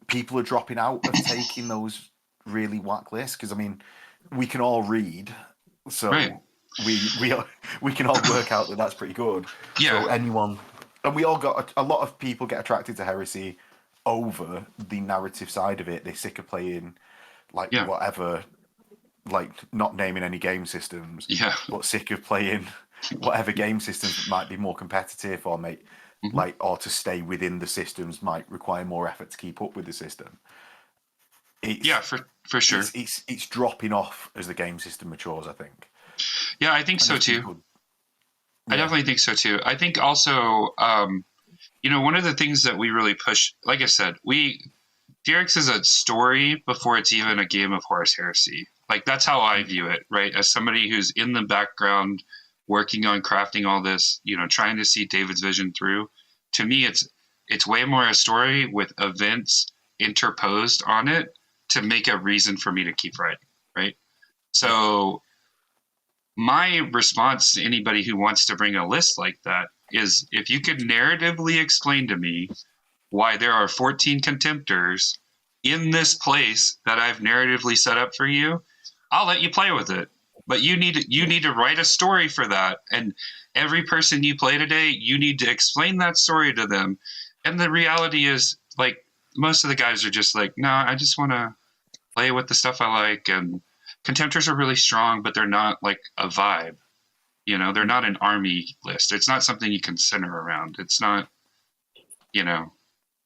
people are dropping out of taking those really whack lists. Because, we can all read. So we can all work out that that's pretty good. Yeah. So anyone... And we all got... A lot of people get attracted to Heresy over the narrative side of it. They're sick of playing whatever, not naming any game systems, but sick of playing whatever game systems that might be more competitive or or to stay within the systems might require more effort to keep up with the system. For sure. It's dropping off as the game system matures, I think. Yeah, I think so too. I definitely think so too. I think also, one of the things that we really push, like I said, Phryix is a story before it's even a game of Horus Heresy. Like, that's how I view it, right? As somebody who's in the background working on crafting all this, trying to see David's vision through. To me, it's way more a story with events interposed on it to make a reason for me to keep writing, right? So my response to anybody who wants to bring a list like that is, if you could narratively explain to me why there are 14 Contemptors in this place that I've narratively set up for you. I'll let you play with it, but you need to write a story for that. And every person you play today, you need to explain that story to them. And the reality is, like, most of the guys are just like, no, I just want to play with the stuff I like. And Contemptors are really strong, but they're not like a vibe. You know, they're not an army list. It's not something you can center around. It's not, you know.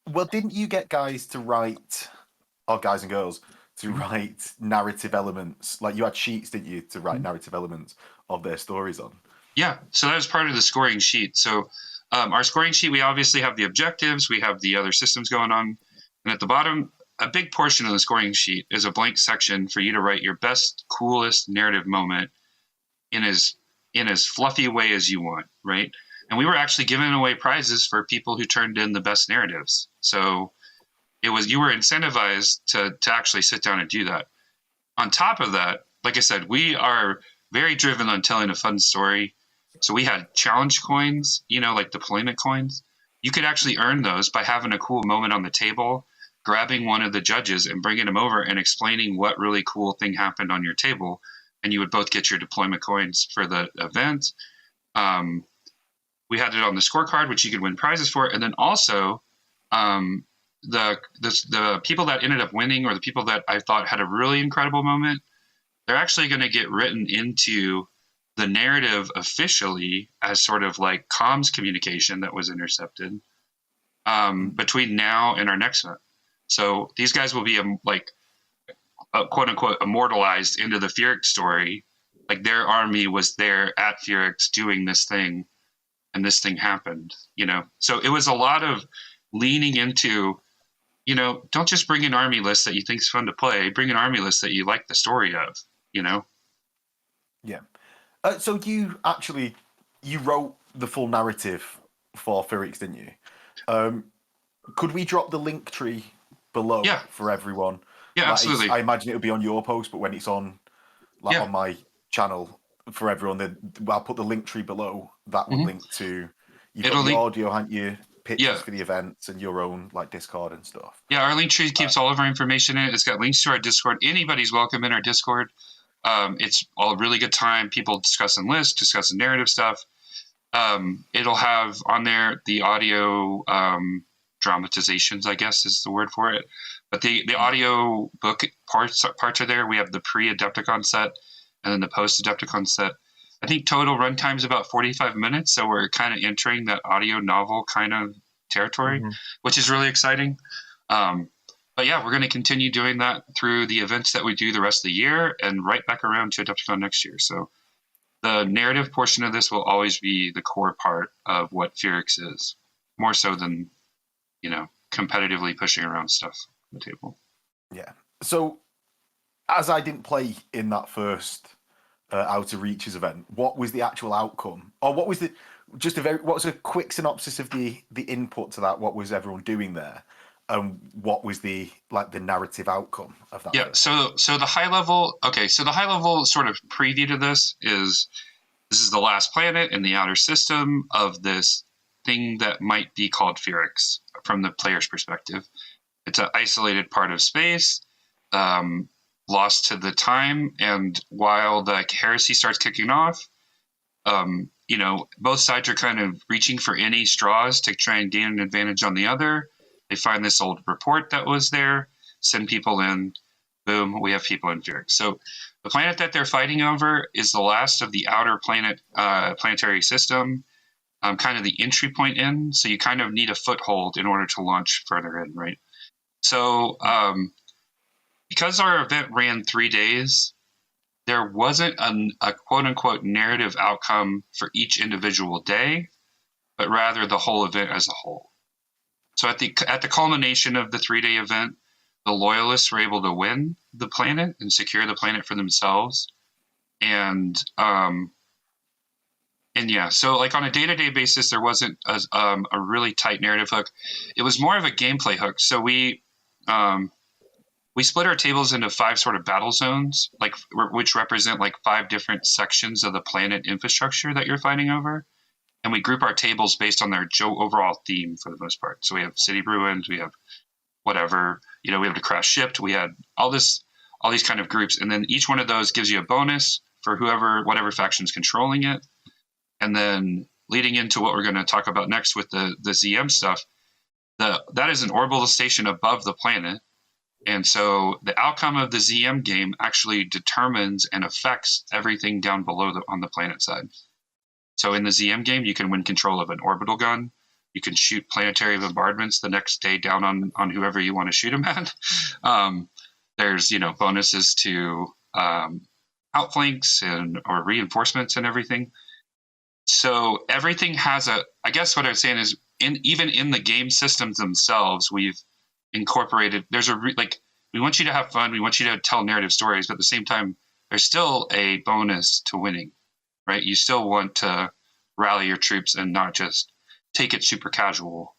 Well, didn't you get guys to write, or guys and girls, to write narrative elements? Like, you had sheets, didn't you, to write narrative elements of their stories on? Yeah, so that was part of the scoring sheet. So our scoring sheet, we obviously have the objectives, we have the other systems going on, and at the bottom, a big portion of the scoring sheet is a blank section for you to write your best, coolest narrative moment in as fluffy a way as you want, right? And we were actually giving away prizes for people who turned in the best narratives. So you were incentivized to actually sit down and do that. On top of that, like I said, we are very driven on telling a fun story. So we had challenge coins, you know, like deployment coins. You could actually earn those by having a cool moment on the table, grabbing one of the judges and bringing them over and explaining what really cool thing happened on your table. And you would both get your deployment coins for the event. We had it on the scorecard, which you could win prizes for. And then also the people that ended up winning, or the people that I thought had a really incredible moment, they're actually going to get written into the narrative officially as sort of like comms communication that was intercepted between now and our next event. So these guys will be quote unquote immortalized into the Phryix story. Like, their army was there at Phryix doing this thing, and this thing happened, you know? So it was a lot of leaning into, you know, don't just bring an army list that you think is fun to play, bring an army list that you like the story of, you know? Yeah. So you wrote the full narrative for Phryx, didn't you? Could we drop the link tree below for everyone? Yeah, absolutely. I imagine it'll be on your post, but when it's on on my channel for everyone, then I'll put the link tree below. That would link to the audio, haven't you? Pictures for the events and your own like Discord and stuff. Yeah, our link tree keeps all of our information in it. It's got links to our Discord. Anybody's welcome in our Discord. It's a really good time. People discussing lists, discussing narrative stuff. It'll have on there the audio dramatizations, I guess is the word for it. But the audio book parts are there. We have the pre-Adepticon set and then the post-Adepticon set. I think total runtime is about 45 minutes, so we're kind of entering that audio novel kind of territory, which is really exciting. But yeah, we're going to continue doing that through the events that we do the rest of the year and right back around to Adepticon next year. So the narrative portion of this will always be the core part of what Phryx is, more so than, you know, competitively pushing around stuff on the table. Yeah. So as I didn't play in that first Outer Reaches event, what was the actual outcome? Or what was what was a quick synopsis of the input to that? What was everyone doing there? What was the narrative outcome of that? Yeah, so the high level sort of preview to this is the last planet in the outer system of this thing that might be called Phryx from the player's perspective. It's an isolated part of space, lost to the time, and while the heresy starts kicking off, you know, both sides are kind of reaching for any straws to try and gain an advantage on the other. They find this old report that was there, send people in, boom, we have people in Phryx. So the planet that they're fighting over is the last of the outer planetary system, kind of the entry point in. So you kind of need a foothold in order to launch further in, right? So because our event ran 3 days, there wasn't a quote-unquote narrative outcome for each individual day, but rather the whole event as a whole. So at the culmination of the 3-day event, the loyalists were able to win the planet and secure the planet for themselves. And yeah, so like on a day-to-day basis, there wasn't a really tight narrative hook. It was more of a gameplay hook. So we split our tables into 5 sort of battle zones, which represent like 5 different sections of the planet infrastructure that you're fighting over. And we group our tables based on their overall theme for the most part. So we have city ruins, we have whatever. We had a crash shipped. We had all these kind of groups, and then each one of those gives you a bonus for whatever faction's controlling it. And then leading into what we're going to talk about next with the ZM stuff, that is an orbital station above the planet. And so the outcome of the ZM game actually determines and affects everything down below on the planet side. So in the ZM game, you can win control of an orbital gun. You can shoot planetary bombardments the next day down on whoever you want to shoot them at. There's, bonuses to outflanks or reinforcements and everything. So everything has I guess what I'm saying is even in the game systems themselves, we've incorporated, we want you to have fun. We want you to tell narrative stories, but at the same time, there's still a bonus to winning, right? You still want to rally your troops and not just take it super casual,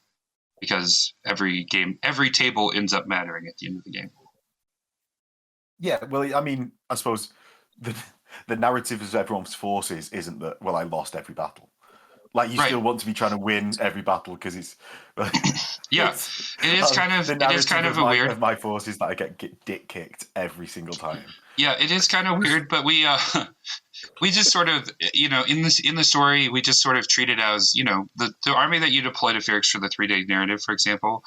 because every table ends up mattering at the end of the game. Yeah, well, I mean, I suppose the narrative of everyone's forces isn't that, well, I lost every battle. Like, you still want to be trying to win every battle, because it's yeah, it is kind of a weird of my forces that I get dick kicked every single time. Yeah, it is kind of weird, but we just sort of, in the story, we just sort of treat it as, the army that you deploy to Phryix for the 3-day narrative, for example.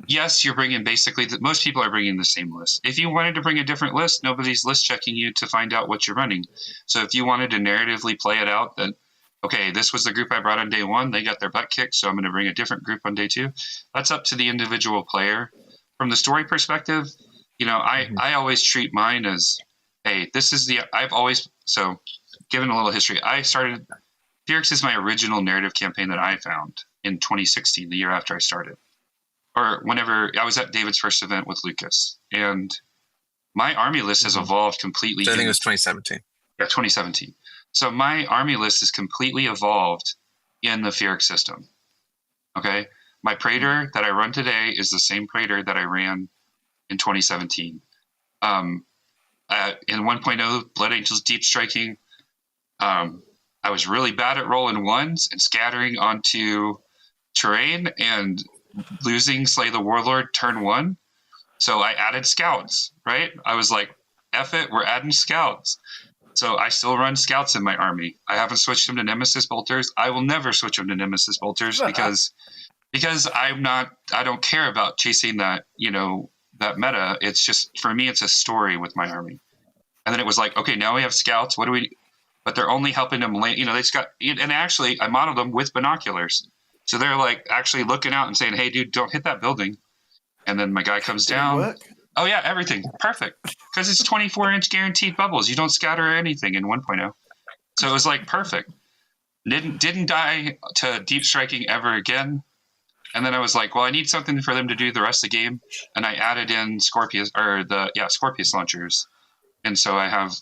Yes, you're bringing basically most people are bringing the same list. If you wanted to bring a different list, nobody's list checking you to find out what you're running. So if you wanted to narratively play it out, then okay, this was the group I brought on day 1. They got their butt kicked, so I'm going to bring a different group on day 2. That's up to the individual player. From the story perspective, I always treat mine as, hey, so given a little history, Phryix is my original narrative campaign that I found in 2016, the year after I started. Or whenever I was at David's first event with Lucas. And my army list has evolved completely. So I think it was 2017. Yeah, 2017. So my army list is completely evolved in the Phryix system. Okay? My Praetor that I run today is the same Praetor that I ran in 2017. In 1.0, Blood Angels Deep Striking, I was really bad at rolling ones and scattering onto terrain and losing Slay the Warlord turn 1. So I added scouts, right? I was like, F it, we're adding scouts. So I still run scouts in my army. I haven't switched them to Nemesis Bolters. I will never switch them to Nemesis Bolters because I don't care about chasing that, that meta. It's just, for me, it's a story with my army. And then it was like, okay, now we have scouts. But they're only helping them land, and actually I modeled them with binoculars. So they're like actually looking out and saying, hey, dude, don't hit that building. And then my guy comes down. Oh, yeah, everything. Perfect. Because it's 24-inch guaranteed bubbles. You don't scatter anything in 1.0. So it was like perfect. Didn't die to deep striking ever again. And then I was like, well, I need something for them to do the rest of the game. And I added in Scorpius launchers. And so I have,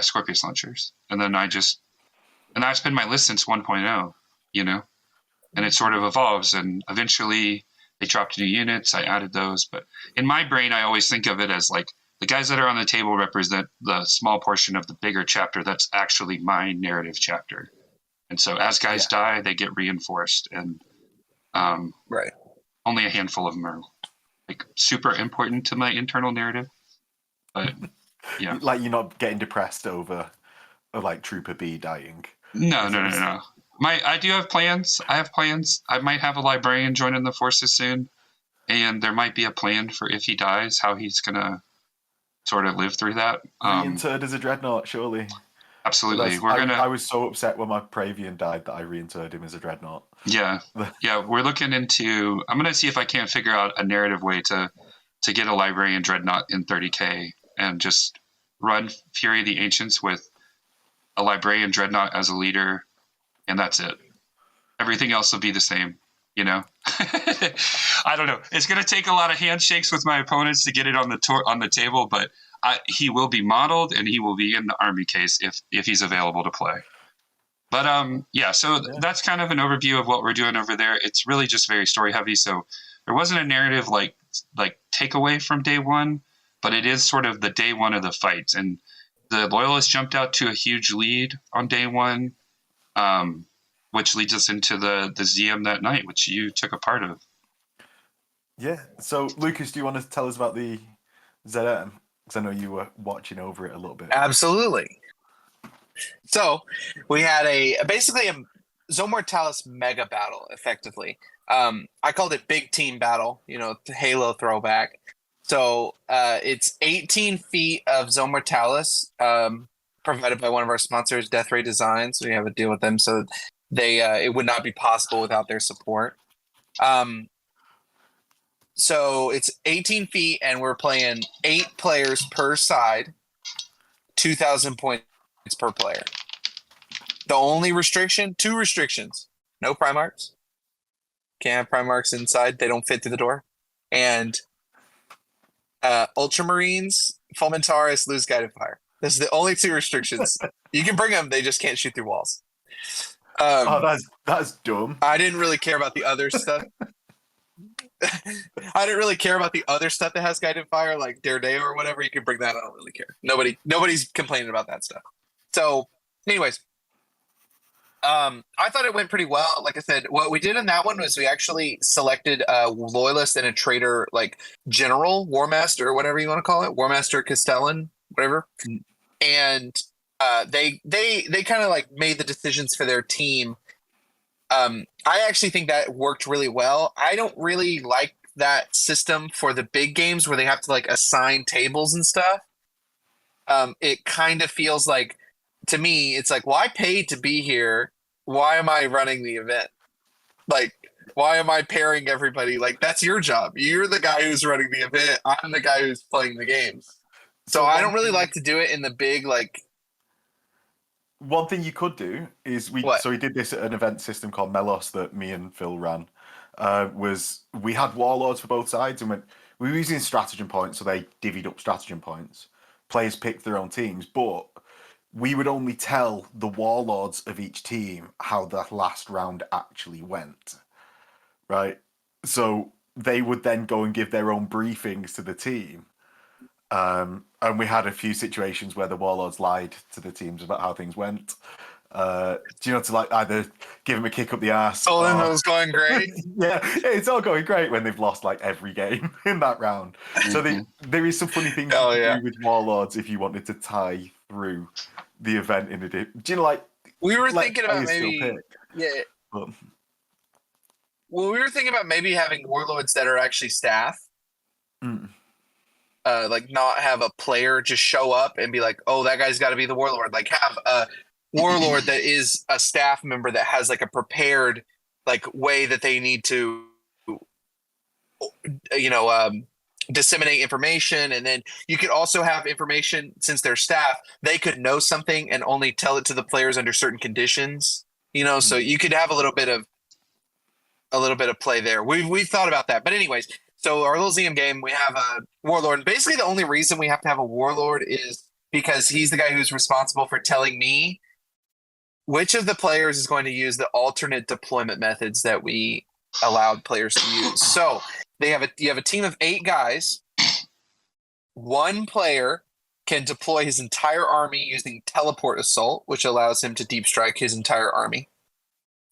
Scorpius launchers. And then that's been my list since 1.0, and it sort of evolves. And eventually they dropped new units. I added those. But in my brain, I always think of it as like the guys that are on the table represent the small portion of the bigger chapter that's actually my narrative chapter. And so as guys die, they get reinforced. And right. Only a handful of them are like super important to my internal narrative. But yeah. Like, you're not getting depressed over like Trooper B dying. No. I do have plans. I have plans. I might have a librarian joining the forces soon, and there might be a plan for if he dies, how he's gonna sort of live through that. Reinterred as a dreadnought, surely. Absolutely. I was so upset when my Praevian died that I reinterred him as a dreadnought. Yeah. We're looking into. I'm gonna see if I can't figure out a narrative way to get a librarian dreadnought in 30K and just run Fury of the Ancients with a librarian dreadnought as a leader. And that's it. Everything else will be the same, I don't know. It's going to take a lot of handshakes with my opponents to get it on the table, but he will be modeled and he will be in the army case if he's available to play. But that's kind of an overview of what we're doing over there. It's really just very story heavy. So there wasn't a narrative like takeaway from day 1, but it is sort of the day 1 of the fights. And the Loyalists jumped out to a huge lead on day 1. Which leads us into the ZM that night, which you took a part of. Yeah. So, Lucas, do you want to tell us about the ZM? Because I know you were watching over it a little bit. Absolutely. So we had basically a Zone Mortalis mega battle, effectively. I called it Big Team Battle, Halo throwback. So it's 18 feet of Zone Mortalis, provided by one of our sponsors, Death Ray Designs. We have a deal with them, so they it would not be possible without their support. So it's 18 feet, and we're playing 8 players per side, 2,000 points per player. The only restriction, 2 restrictions: no Primarchs. Can't have Primarchs inside; they don't fit through the door. And Ultramarines, Fulmentaris lose guided fire. This is the only 2 restrictions. You can bring them; they just can't shoot through walls. That's dumb. I didn't really care about the other stuff. I didn't really care about the other stuff that has guided fire, like Daredevil or whatever. You can bring that. I don't really care. Nobody's complaining about that stuff. So, anyways, I thought it went pretty well. Like I said, what we did in that one was we actually selected a loyalist and a traitor, like general, war master, whatever you want to call it, war master Castellan, whatever. And they kind of like made the decisions for their team. I actually think that worked really well. I don't really like that system for the big games where they have to like assign tables and stuff. It kind of feels like, to me, it's like, well, I paid to be here. Why am I running the event? Like, why am I pairing everybody? Like, that's your job. You're the guy who's running the event. I'm the guy who's playing the games. So I don't really like to do it in the big, like. One thing you could do is we did this at an event system called Melos that me and Phil ran. Was we had warlords for both sides, and we were using stratagem points, so they divvied up stratagem points. Players picked their own teams, but we would only tell the warlords of each team how that last round actually went, right? So they would then go and give their own briefings to the team. And we had a few situations where the warlords lied to the teams about how things went. To like either give them a kick up the ass. Oh, and it was going great. Yeah, it's all going great when they've lost like every game in that round. So there is some funny things you can do with warlords if you wanted to tie through the event in a do you know, like we were thinking about maybe But, well, we were thinking about maybe having warlords that are actually staff. Like not have a player just show up and be like, oh, that guy's got to be the warlord. Like have a warlord that is a staff member that has like a prepared like way that they need to, disseminate information. And then you could also have information, since they're staff, they could know something and only tell it to the players under certain conditions, so you could have a little bit of play there. We've thought about that. But anyways, so our little ZM game, we have a warlord. Basically, the only reason we have to have a warlord is because he's the guy who's responsible for telling me which of the players is going to use the alternate deployment methods that we allowed players to use. So you have a team of 8 guys. One player can deploy his entire army using teleport assault, which allows him to deep strike his entire army.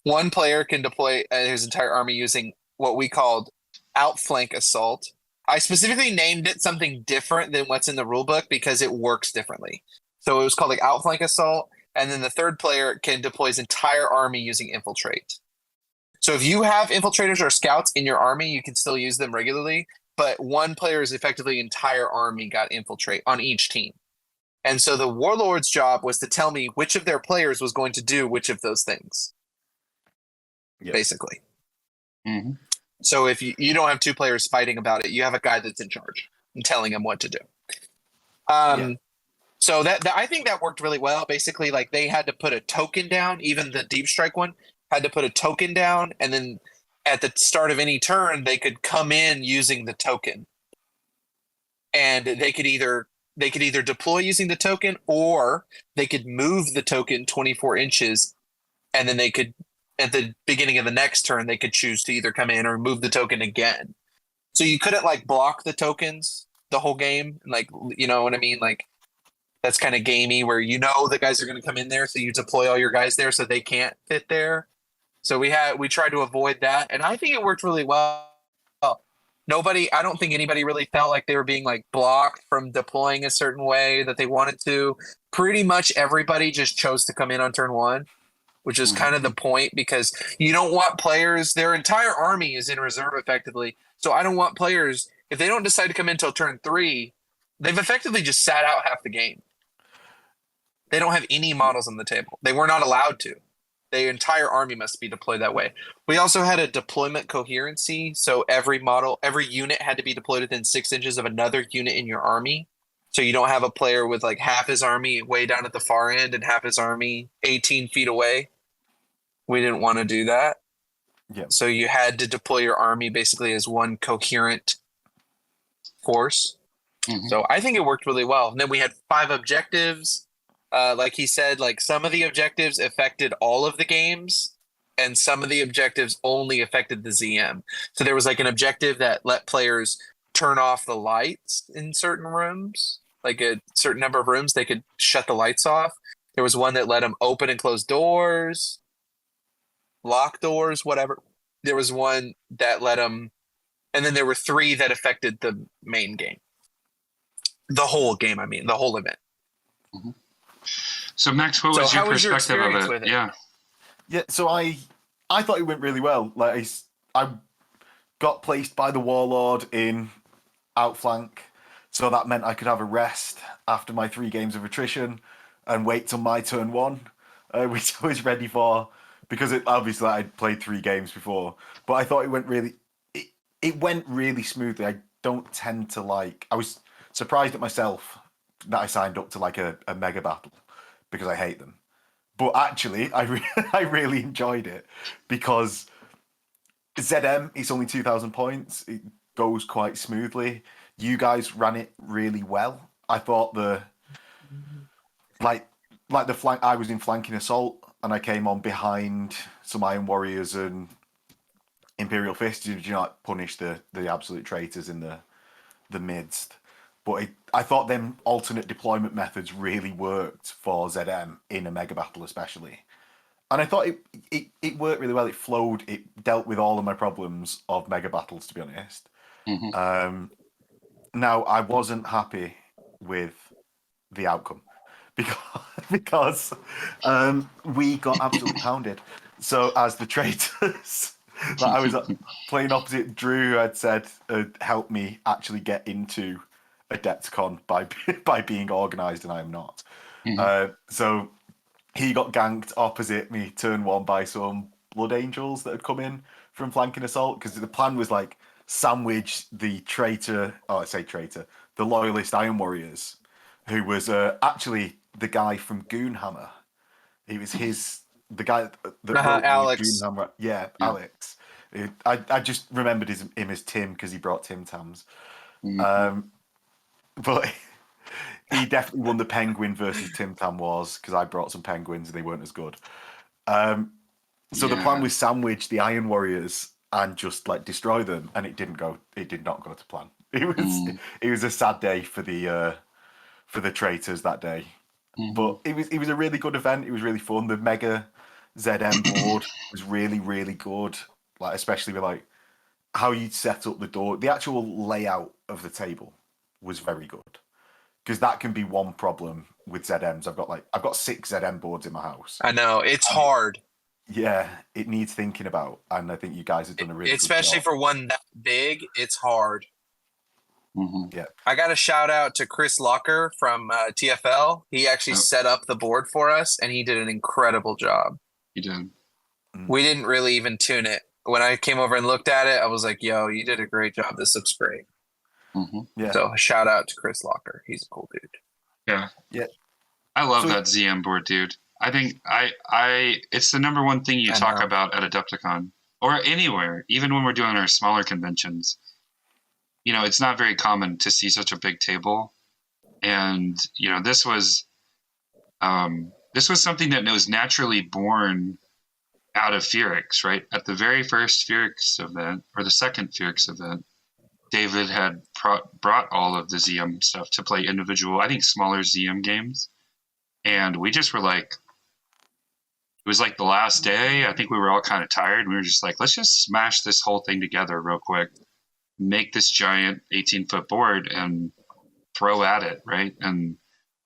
One player can deploy his entire army using what we called outflank assault. I specifically named it something different than what's in the rulebook because it works differently. So it was called like outflank assault. And then the third player can deploy his entire army using infiltrate. So if you have infiltrators or scouts in your army, you can still use them regularly. But one player's effectively entire army got infiltrate on each team. And so the warlord's job was to tell me which of their players was going to do which of those things. Yep. Basically. Mm-hmm. So if you don't have 2 players fighting about it, you have a guy that's in charge and telling him what to do. So that I think that worked really well. Basically, like they had to put a token down. Even the deep strike one had to put a token down, and then at the start of any turn, they could come in using the token, and they could either deploy using the token, or they could move the token 24 inches, and then they could, at the beginning of the next turn, they could choose to either come in or move the token again. So you couldn't like block the tokens the whole game. Like, you know what I mean? Like that's kind of gamey where the guys are going to come in there. So you deploy all your guys there so they can't fit there. So we tried to avoid that. And I think it worked really well. I don't think anybody really felt like they were being like blocked from deploying a certain way that they wanted to. Pretty much everybody just chose to come in on turn one, which is kind of the point, because you don't want players, their entire army is in reserve effectively. So I don't want players, if they don't decide to come in until turn three, they've effectively just sat out half the game. They don't have any models on the table. They were not allowed to. The entire army must be deployed that way. We also had a deployment coherency. So every unit had to be deployed within 6 inches of another unit in your army. So you don't have a player with like half his army way down at the far end and half his army 18 feet away. We didn't want to do that. Yeah. So you had to deploy your army basically as one coherent force. So I think it worked really well. And then we had 5 objectives. Like he said, like some of the objectives affected all of the games, and some of the objectives only affected the ZM. So there was like an objective that let players turn off the lights in certain rooms, like a certain number of rooms, they could shut the lights off. There was one that let them open and close doors, lock doors, whatever. There was one that let them, and then there were 3 that affected the main game. The whole game, I mean, the whole event. So Max, what was your perspective of it? Yeah. Yeah, so I thought it went really well. Like I got placed by the Warlord in outflank, so that meant I could have a rest after my 3 games of attrition and wait till my turn 1, which I was ready for, because obviously I'd played 3 games before. But I thought it went really smoothly. I don't tend to I was surprised at myself that I signed up to like a mega battle, because I hate them. But actually, I really enjoyed it, because ZM, it's only 2,000 points. It goes quite smoothly. You guys ran it really well. I thought the flank. I was in flanking assault, and I came on behind some Iron Warriors and Imperial Fists. Did you not punish the absolute traitors in the midst? But I thought them alternate deployment methods really worked for ZM in a mega battle, especially. And I thought it worked really well. It flowed. It dealt with all of my problems of mega battles, to be honest. Now, I wasn't happy with the outcome because we got absolutely pounded. So as the traitors, I was playing opposite Drew, who had said, help me actually get into Adepticon by being organised, and I am not. So he got ganked opposite me turn 1 by some Blood Angels that had come in from flanking assault, because the plan was like sandwich the the loyalist Iron Warriors, who was actually the guy from Goonhammer. He was the guy that wrote Alex. Goonhammer. Yeah, Alex. I just remembered him as Tim because he brought Tim Tams. But he definitely won the Penguin versus Tim Tam Wars, because I brought some Penguins and they weren't as good. So the plan was sandwich the Iron Warriors and just destroy them, and it didn't go. It did not go to plan. It was a sad day for the traitors that day. But it was a really good event. It was really fun. The Mega ZM board was really, really good. Especially with how you set up the door. The actual layout of the table was very good, because that can be one problem with ZMs. I've got 6 ZM boards in my house. I know, it's hard. Yeah, it needs thinking about, and I think you guys have done a really good job. Especially for one that big, it's hard. Yeah, I got a shout out to Chris Locker from TFL. He actually set up the board for us, and he did an incredible job. He did. We didn't really even tune it. When I came over and looked at it, I was like, yo, you did a great job. This looks great. Yeah. So shout out to Chris Locker. He's a cool dude. Yeah. Yeah. I love that ZM board, dude. I think it's the number one thing you talk about at Adepticon, or anywhere, even when we're doing our smaller conventions. It's not very common to see such a big table. And, this was something that was naturally born out of Phryix, right? At the very first Phryix event, or the second Phryix event, David had brought all of the ZM stuff to play individual, I think smaller ZM games. And we just were it was like the last day. I think we were all kind of tired. We were just let's just smash this whole thing together real quick. make this giant 18-foot board and throw at it, right? And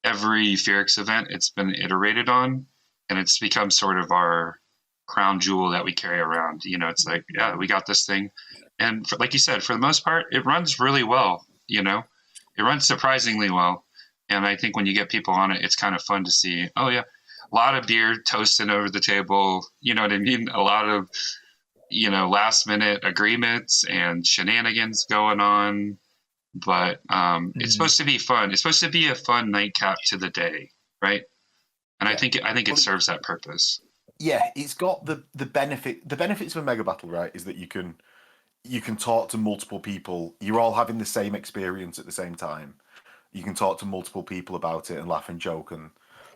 every Phryix event, it's been iterated on, and it's become sort of our crown jewel that we carry around. It's like, yeah, we got this thing. And like you said, for the most part, it runs really well. It runs surprisingly well. And I think when you get people on it, it's kind of fun to see, oh, yeah, a lot of beer toasting over the table. You know what I mean? A lot of, last minute agreements and shenanigans going on. But it's supposed to be fun. It's supposed to be a fun nightcap to the day, right? And I think it serves that purpose. Yeah, it's got the benefit. The benefits of a mega battle, right, is that you can talk to multiple people. You're all having the same experience at the same time. You can talk to multiple people about it and laugh and joke and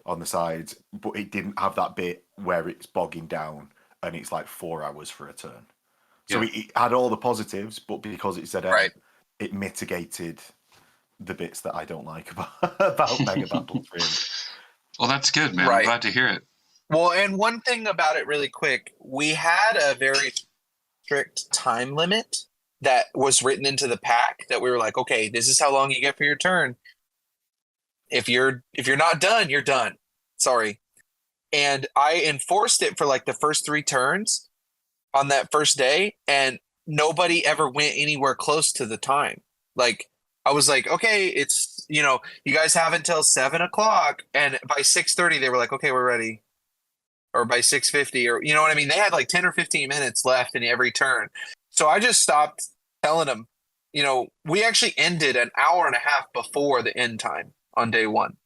on the side. But it didn't have that bit where it's bogging down and it's like 4 hours for a turn. So it had all the positives, but because it's ZM, it mitigated the bits that I don't like about mega battles. Really. Well, that's good, man. I'm glad to hear it. Well, and one thing about it really quick, we had a very strict time limit that was written into the pack that we were like, okay, this is how long you get for your turn. If you're not done, you're done. Sorry. And I enforced it for like the first 3 turns on that first day, and nobody ever went anywhere close to the time. Like, I was like, okay, it's, you guys have until 7:00, and by 6:30 they were like, okay, we're ready. Or by 6:50, or you know what I mean? They had like 10 or 15 minutes left in every turn. So I just stopped telling them, we actually ended an hour and a half before the end time on day 1.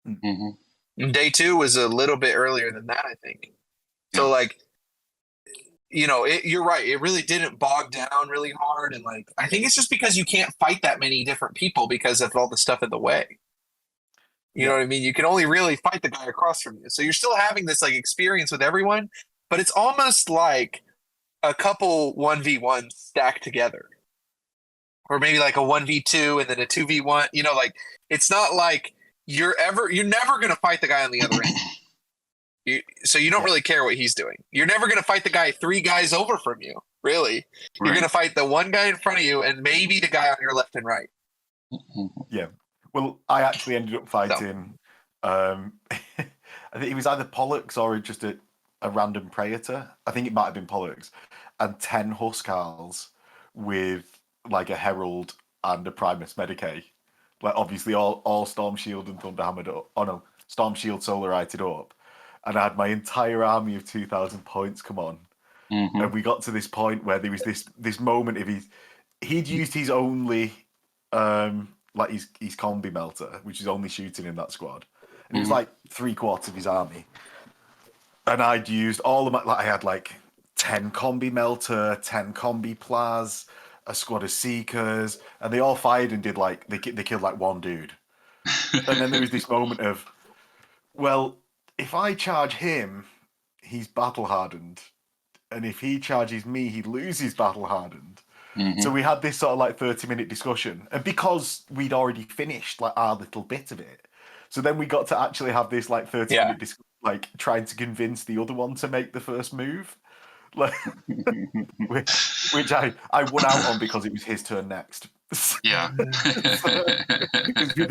Mm-hmm. And day 2 was a little bit earlier than that, I think. Yeah. So like, you're right. It really didn't bog down really hard. And like, I think it's just because you can't fight that many different people because of all the stuff in the way. You know what I mean? You can only really fight the guy across from you. So you're still having this like experience with everyone, but it's almost like a couple 1v1 stacked together. Or maybe like a 1v2 and then a 2v1. Like, it's not like you're never going to fight the guy on the other end. So you don't really care what he's doing. You're never going to fight the guy 3 guys over from you, really. You're going to fight the one guy in front of you and maybe the guy on your left and right. Yeah. Well, I actually ended up fighting, I think it was either Pollux or just a random Praetor. I think it might have been Pollux. And 10 Huskarls with like a Herald and a Primus Medicae. Like obviously all Storm Shield and Thunderhammered up. Oh no, Storm Shield Solarited up. And I had my entire army of 2,000 points come on. Mm-hmm. And we got to this point where there was this moment of he'd used his only like his combi melter, which is only shooting in that squad. And it was like 3/4 of his army. And I'd used all of my, I had like 10 combi melter, 10 combi plaz, a squad of seekers, and they all fired and did like, they killed like one dude. And then there was this moment of, well, if I charge him, he's battle hardened. And if he charges me, he loses battle hardened. Mm-hmm. So we had this sort of like 30-minute discussion. And because we'd already finished like our little bit of it, so then we got to actually have this like 30-minute discussion, like trying to convince the other one to make the first move. Like, which I won out on because it was his turn next. Yeah. Because we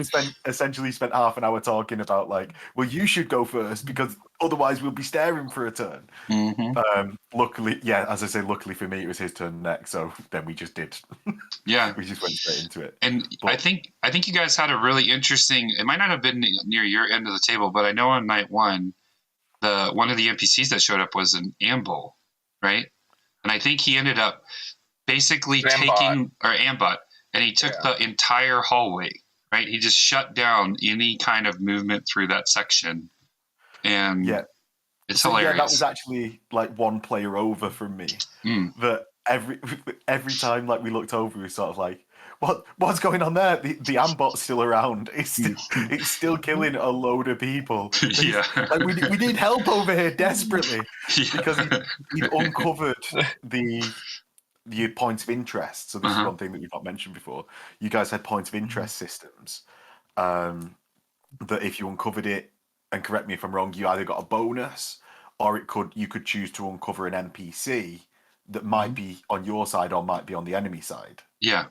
essentially spent half an hour talking about like, well, you should go first because otherwise we'll be staring for a turn. Mm-hmm. Luckily, as I say, luckily for me, it was his turn next. So then we just did. Yeah. We just went straight into it. And I think you guys had a really interesting, it might not have been near your end of the table, but I know on night 1, one of the NPCs that showed up was an Amble, right? And I think he ended up basically Ambot, and he took the entire hallway, right? He just shut down any kind of movement through that section. And it's hilarious. Yeah, that was actually like one player over from me. That every time like we looked over, we were sort of like, what's going on there? The Ambot's still around. It's still killing a load of people. Yeah. Like we need help over here desperately because he'd uncovered the points of interest. So this is one thing that we've not mentioned before. You guys had points of interest systems that if you uncovered it, and correct me if I'm wrong, you either got a bonus or you could choose to uncover an NPC that might be on your side or might be on the enemy side. Yeah,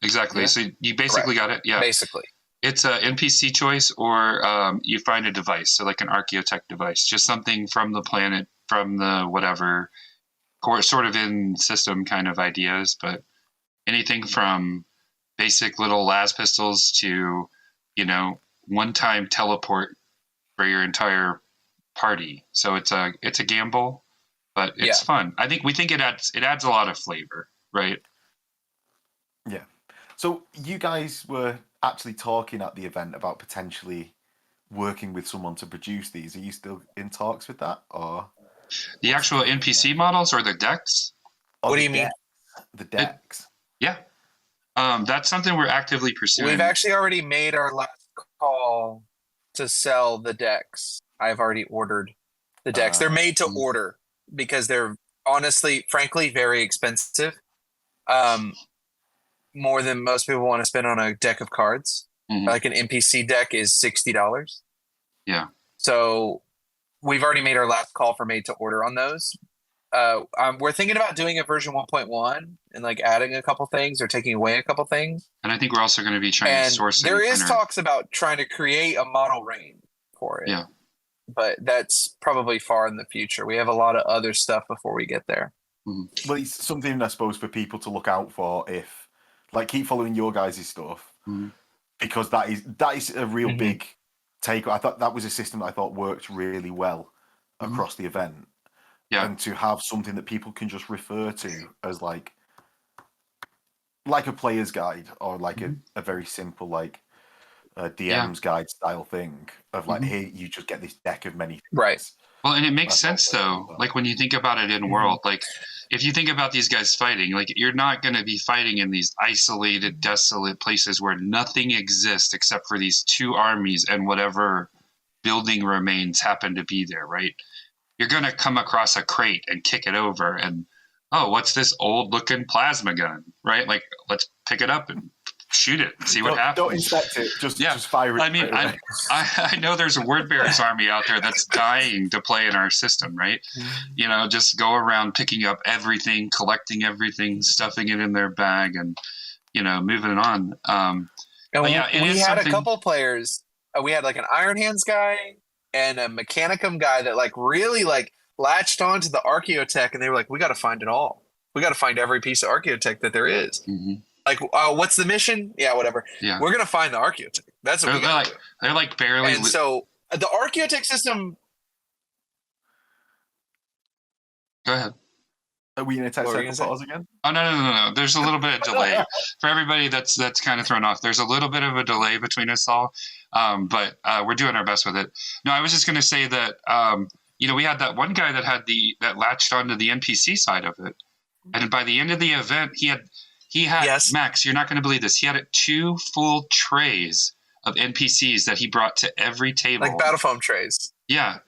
exactly. Yeah. So you basically got it. Yeah. Basically. It's a NPC choice, or you find a device, so like an archaeotech device, just something from the planet, from the whatever, sort of in system kind of ideas, but anything from basic little las pistols to, one-time teleport for your entire party. So it's a gamble, but it's fun. We think it adds a lot of flavor, right? Yeah. So you guys were actually talking at the event about potentially working with someone to produce these. Are you still in talks with that, or the actual NPC models or the decks? What do you mean? The decks. Yeah. That's something we're actively pursuing. We've actually already made our last call to sell the decks. I've already ordered the decks. They're made to order because they're honestly, frankly, very expensive. More than most people want to spend on a deck of cards. Mhm. Like an NPC deck is $60. Yeah. So we've already made our last call for made to order on those. We're thinking about doing a version 1.1 and like adding a couple things or taking away a couple things. And I think we're also going to be trying to source. There is talks about trying to create a model range for it. Yeah. But that's probably far in the future. We have a lot of other stuff before we get there. Mm-hmm. Well, it's something I suppose for people to look out for if, like, keep following your guys' stuff, because that is a real big take. I thought that was a system that I thought worked really well across the event. Yeah. And to have something that people can just refer to as like a player's guide or like a very simple like DM's guide style thing of like, hey, you just get this deck of many things. Right. Well, and it makes sense though. Like when you think about it in world, like if you think about these guys fighting, like you're not going to be fighting in these isolated, desolate places where nothing exists except for these two armies and whatever building remains happen to be there, right? You're going to come across a crate and kick it over and, oh, what's this old looking plasma gun, right? Like, let's pick it up and shoot it and see what happens. Don't inspect it, just fire it. I mean, I know there's a Wordbearer's army out there that's dying to play in our system, right? Just go around picking up everything, collecting everything, stuffing it in their bag and, moving it on. And we had a couple players. We had like an Iron Hands guy and a Mechanicum guy that like really like latched onto the Archaeotech, and they were like, we got to find it all. We got to find every piece of Archaeotech that there is. Like, what's the mission? Yeah, whatever. Yeah. We're going to find the Archaeotech. That's what they're like barely. And so the Archaeotech system. Go ahead. Are we going to test pause again? Oh, no. There's a little bit of delay. For everybody that's kind of thrown off, there's a little bit of a delay between us all, but we're doing our best with it. No, I was just going to say that, we had that one guy that latched onto the NPC side of it. And by the end of the event, he had yes. Max, you're not going to believe this. He had 2 full trays of NPCs that he brought to every table. Like battle foam trays. Yeah.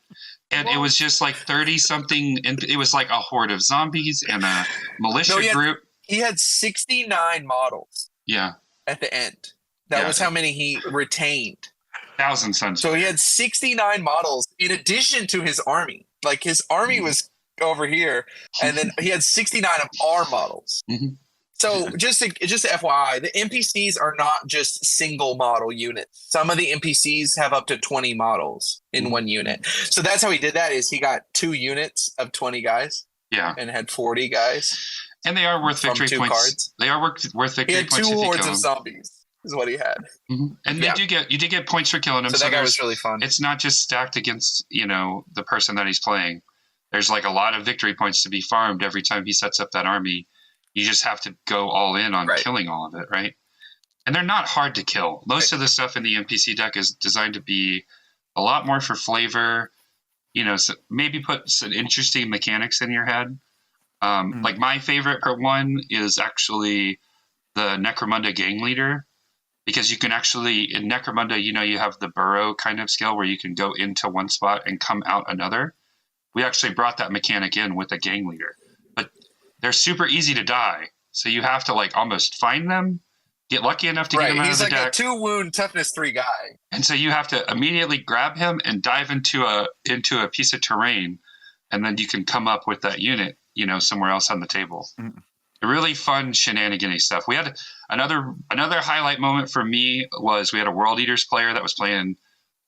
And it was just like 30-something. It was like a horde of zombies and a militia group. He had 69 models. Yeah. At the end. That was how many he retained. 1,000 suns. So he had 69 models in addition to his army. Like his army was over here, and then he had 69 of our models. So just to FYI, the NPCs are not just single model units. Some of the NPCs have up to 20 models in one unit. So that's how he did that. Is he got 2 units of 20 guys. Yeah. And had 40 guys. And they are worth victory points. Cards. They are worth victory points. He had 2 hordes of zombies. Is what he had. And you did get points for killing him. So that guy was really fun. It's not just stacked against the person that he's playing. There's like a lot of victory points to be farmed every time he sets up that army. You just have to go all in on killing all of it, right? And they're not hard to kill. Most of the stuff in the NPC deck is designed to be a lot more for flavor. So maybe put some interesting mechanics in your head. Like my favorite one is actually the Necromunda gang leader, because you can actually in Necromunda, you have the burrow kind of skill where you can go into one spot and come out another. We actually brought that mechanic in with the gang leader. They're super easy to die, so you have to like almost find them, get lucky enough to get him out of the deck. He's like a 2-wound toughness 3 guy, and so you have to immediately grab him and dive into a piece of terrain, and then you can come up with that unit, somewhere else on the table. really fun shenanigan-y stuff. We had another highlight moment for me was we had a World Eaters player that was playing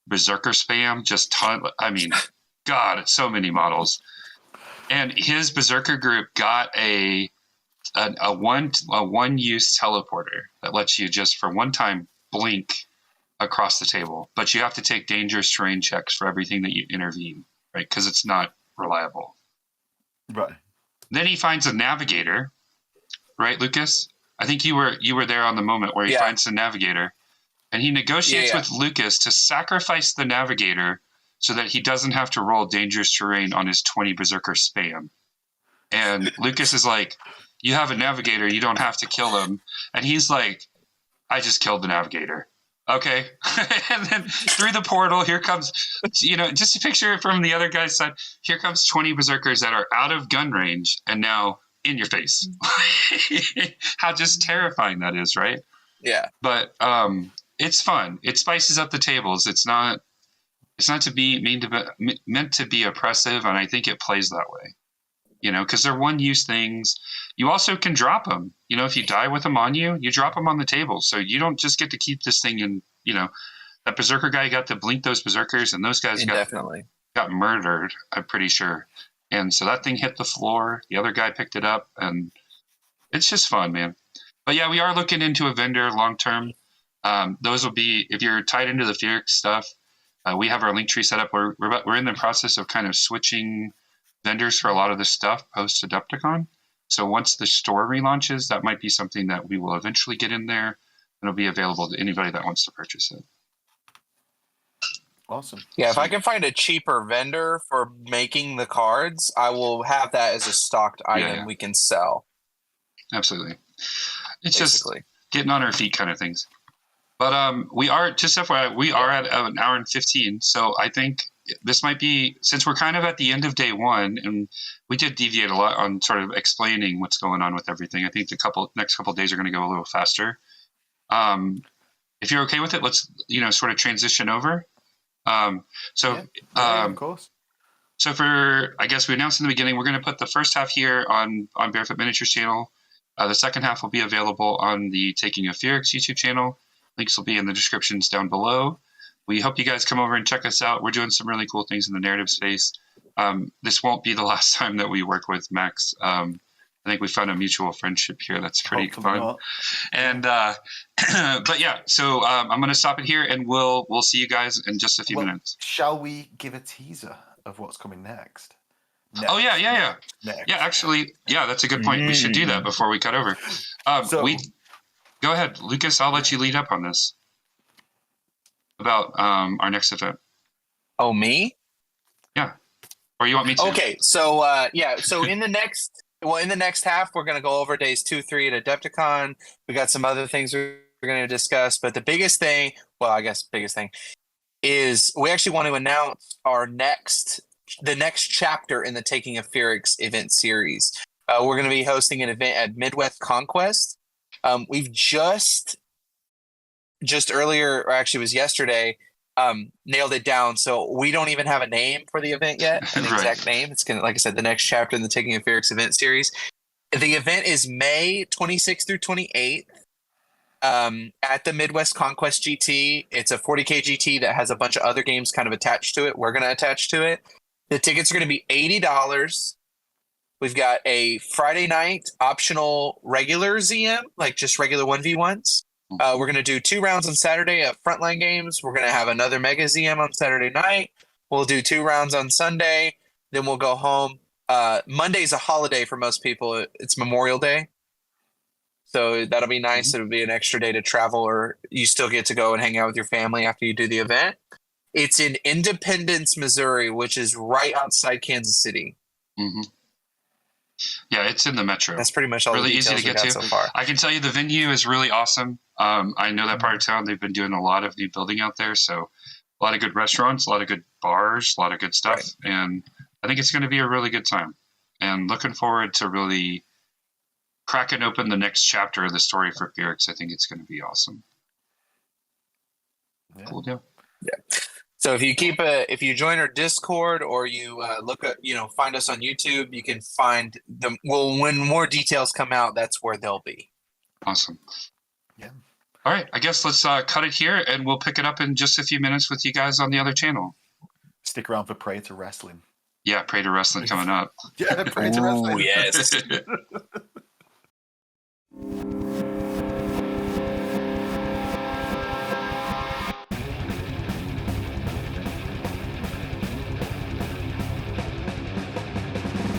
Berserker Spam, just God, so many models. And his Berserker group got a one-use teleporter that lets you just for one time blink across the table, but you have to take dangerous terrain checks for everything that you intervene, right? Because it's not reliable. Right. Then he finds a navigator, right, Lucas? I think you were there on the moment where he finds the navigator, and he negotiates with Lucas to sacrifice the navigator so that he doesn't have to roll dangerous terrain on his 20 Berserker spam. And Lucas is like, you have a navigator, you don't have to kill him. And he's like, I just killed the navigator. Okay. And then through the portal, here comes, just to picture it from the other guy's side, here comes 20 Berserkers that are out of gun range and now in your face. How just terrifying that is, right? Yeah. But it's fun. It spices up the tables. It's not to be meant to be oppressive, and I think it plays that way. Because they're one-use things. You also can drop them. If you die with them on you, you drop them on the table. So you don't just get to keep this thing in, that Berserker guy got to blink those Berserkers, and those guys got murdered, I'm pretty sure. And so that thing hit the floor. The other guy picked it up, and it's just fun, man. But yeah, we are looking into a vendor long-term. Those will be, if you're tied into the Phryix stuff, we have our link tree set up. We're in the process of kind of switching vendors for a lot of this stuff post Adepticon. So once the store relaunches, that might be something that we will eventually get in there, and it'll be available to anybody that wants to purchase it. Awesome. Yeah, if I can find a cheaper vendor for making the cards, I will have that as a stocked item we can sell. Absolutely. It's basically just getting on our feet kind of things. But we are, just FYI, we are at an hour and 15. So I think this might be, since we're kind of at the end of day one, and we did deviate a lot on sort of explaining what's going on with everything. I think the next couple of days are going to go a little faster. If you're okay with it, let's, sort of transition over. Of course. So I guess we announced in the beginning, we're going to put the first half here on Bearfoot Miniatures channel. The second half will be available on the Taking of Phryix YouTube channel. Links will be in the descriptions down below. We hope you guys come over and check us out. We're doing some really cool things in the narrative space. This won't be the last time that we work with Max. I think we found a mutual friendship here. That's pretty fun. Not. And but yeah, so I'm going to stop it here, and we'll see you guys in just a few minutes. Shall we give a teaser of what's coming next? Oh yeah. Next. Yeah, actually, that's a good point. We should do that before we cut over. Go ahead, Lucas. I'll let you lead up on this about our next event. Oh, me? Yeah. Or you want me to? Okay, so so in the next half, we're going to go over days 2, 3 at Adepticon. We got some other things we're going to discuss, but the biggest thing is we actually want to announce the next chapter in the Taking of Phryix event series. We're going to be hosting an event at Midwest Conquest. We've just earlier, or actually it was yesterday, nailed it down. So we don't even have a name for the event yet, an exact name. It's going to, like I said, the next chapter in the Taking of Phryix event series. The event is May 26th through 28th at the Midwest Conquest GT. It's a 40K GT that has a bunch of other games kind of attached to it. We're going to attach to it. The tickets are going to be $80. We've got a Friday night optional regular ZM, like just regular 1v1s. We're going to do 2 rounds on Saturday of frontline games. We're going to have another Mega ZM on Saturday night. We'll do 2 rounds on Sunday. Then we'll go home. Monday's a holiday for most people. It's Memorial Day. So that'll be nice. It'll be an extra day to travel, or you still get to go and hang out with your family after you do the event. It's in Independence, Missouri, which is right outside Kansas City. Mm-hmm. Yeah, it's in the metro. That's pretty much all really the easy to get to. So far. I can tell you the venue is really awesome. I know that part of town. They've been doing a lot of new building out there. So a lot of good restaurants, a lot of good bars, a lot of good stuff. Right. And I think it's going to be a really good time. And looking forward to really cracking open the next chapter of the story for Phryix. I think it's going to be awesome. Yeah. Cool deal. Yeah. So if you join our Discord or you look at, find us on YouTube, you can find them. Well, when more details come out, that's where they'll be. Awesome. Yeah. All right, I guess let's cut it here, and we'll pick it up in just a few minutes with you guys on the other channel. Stick around for Pray to Wrestling. Yeah, Pray to Wrestling coming up. Yeah, Pray to Wrestling. Yes.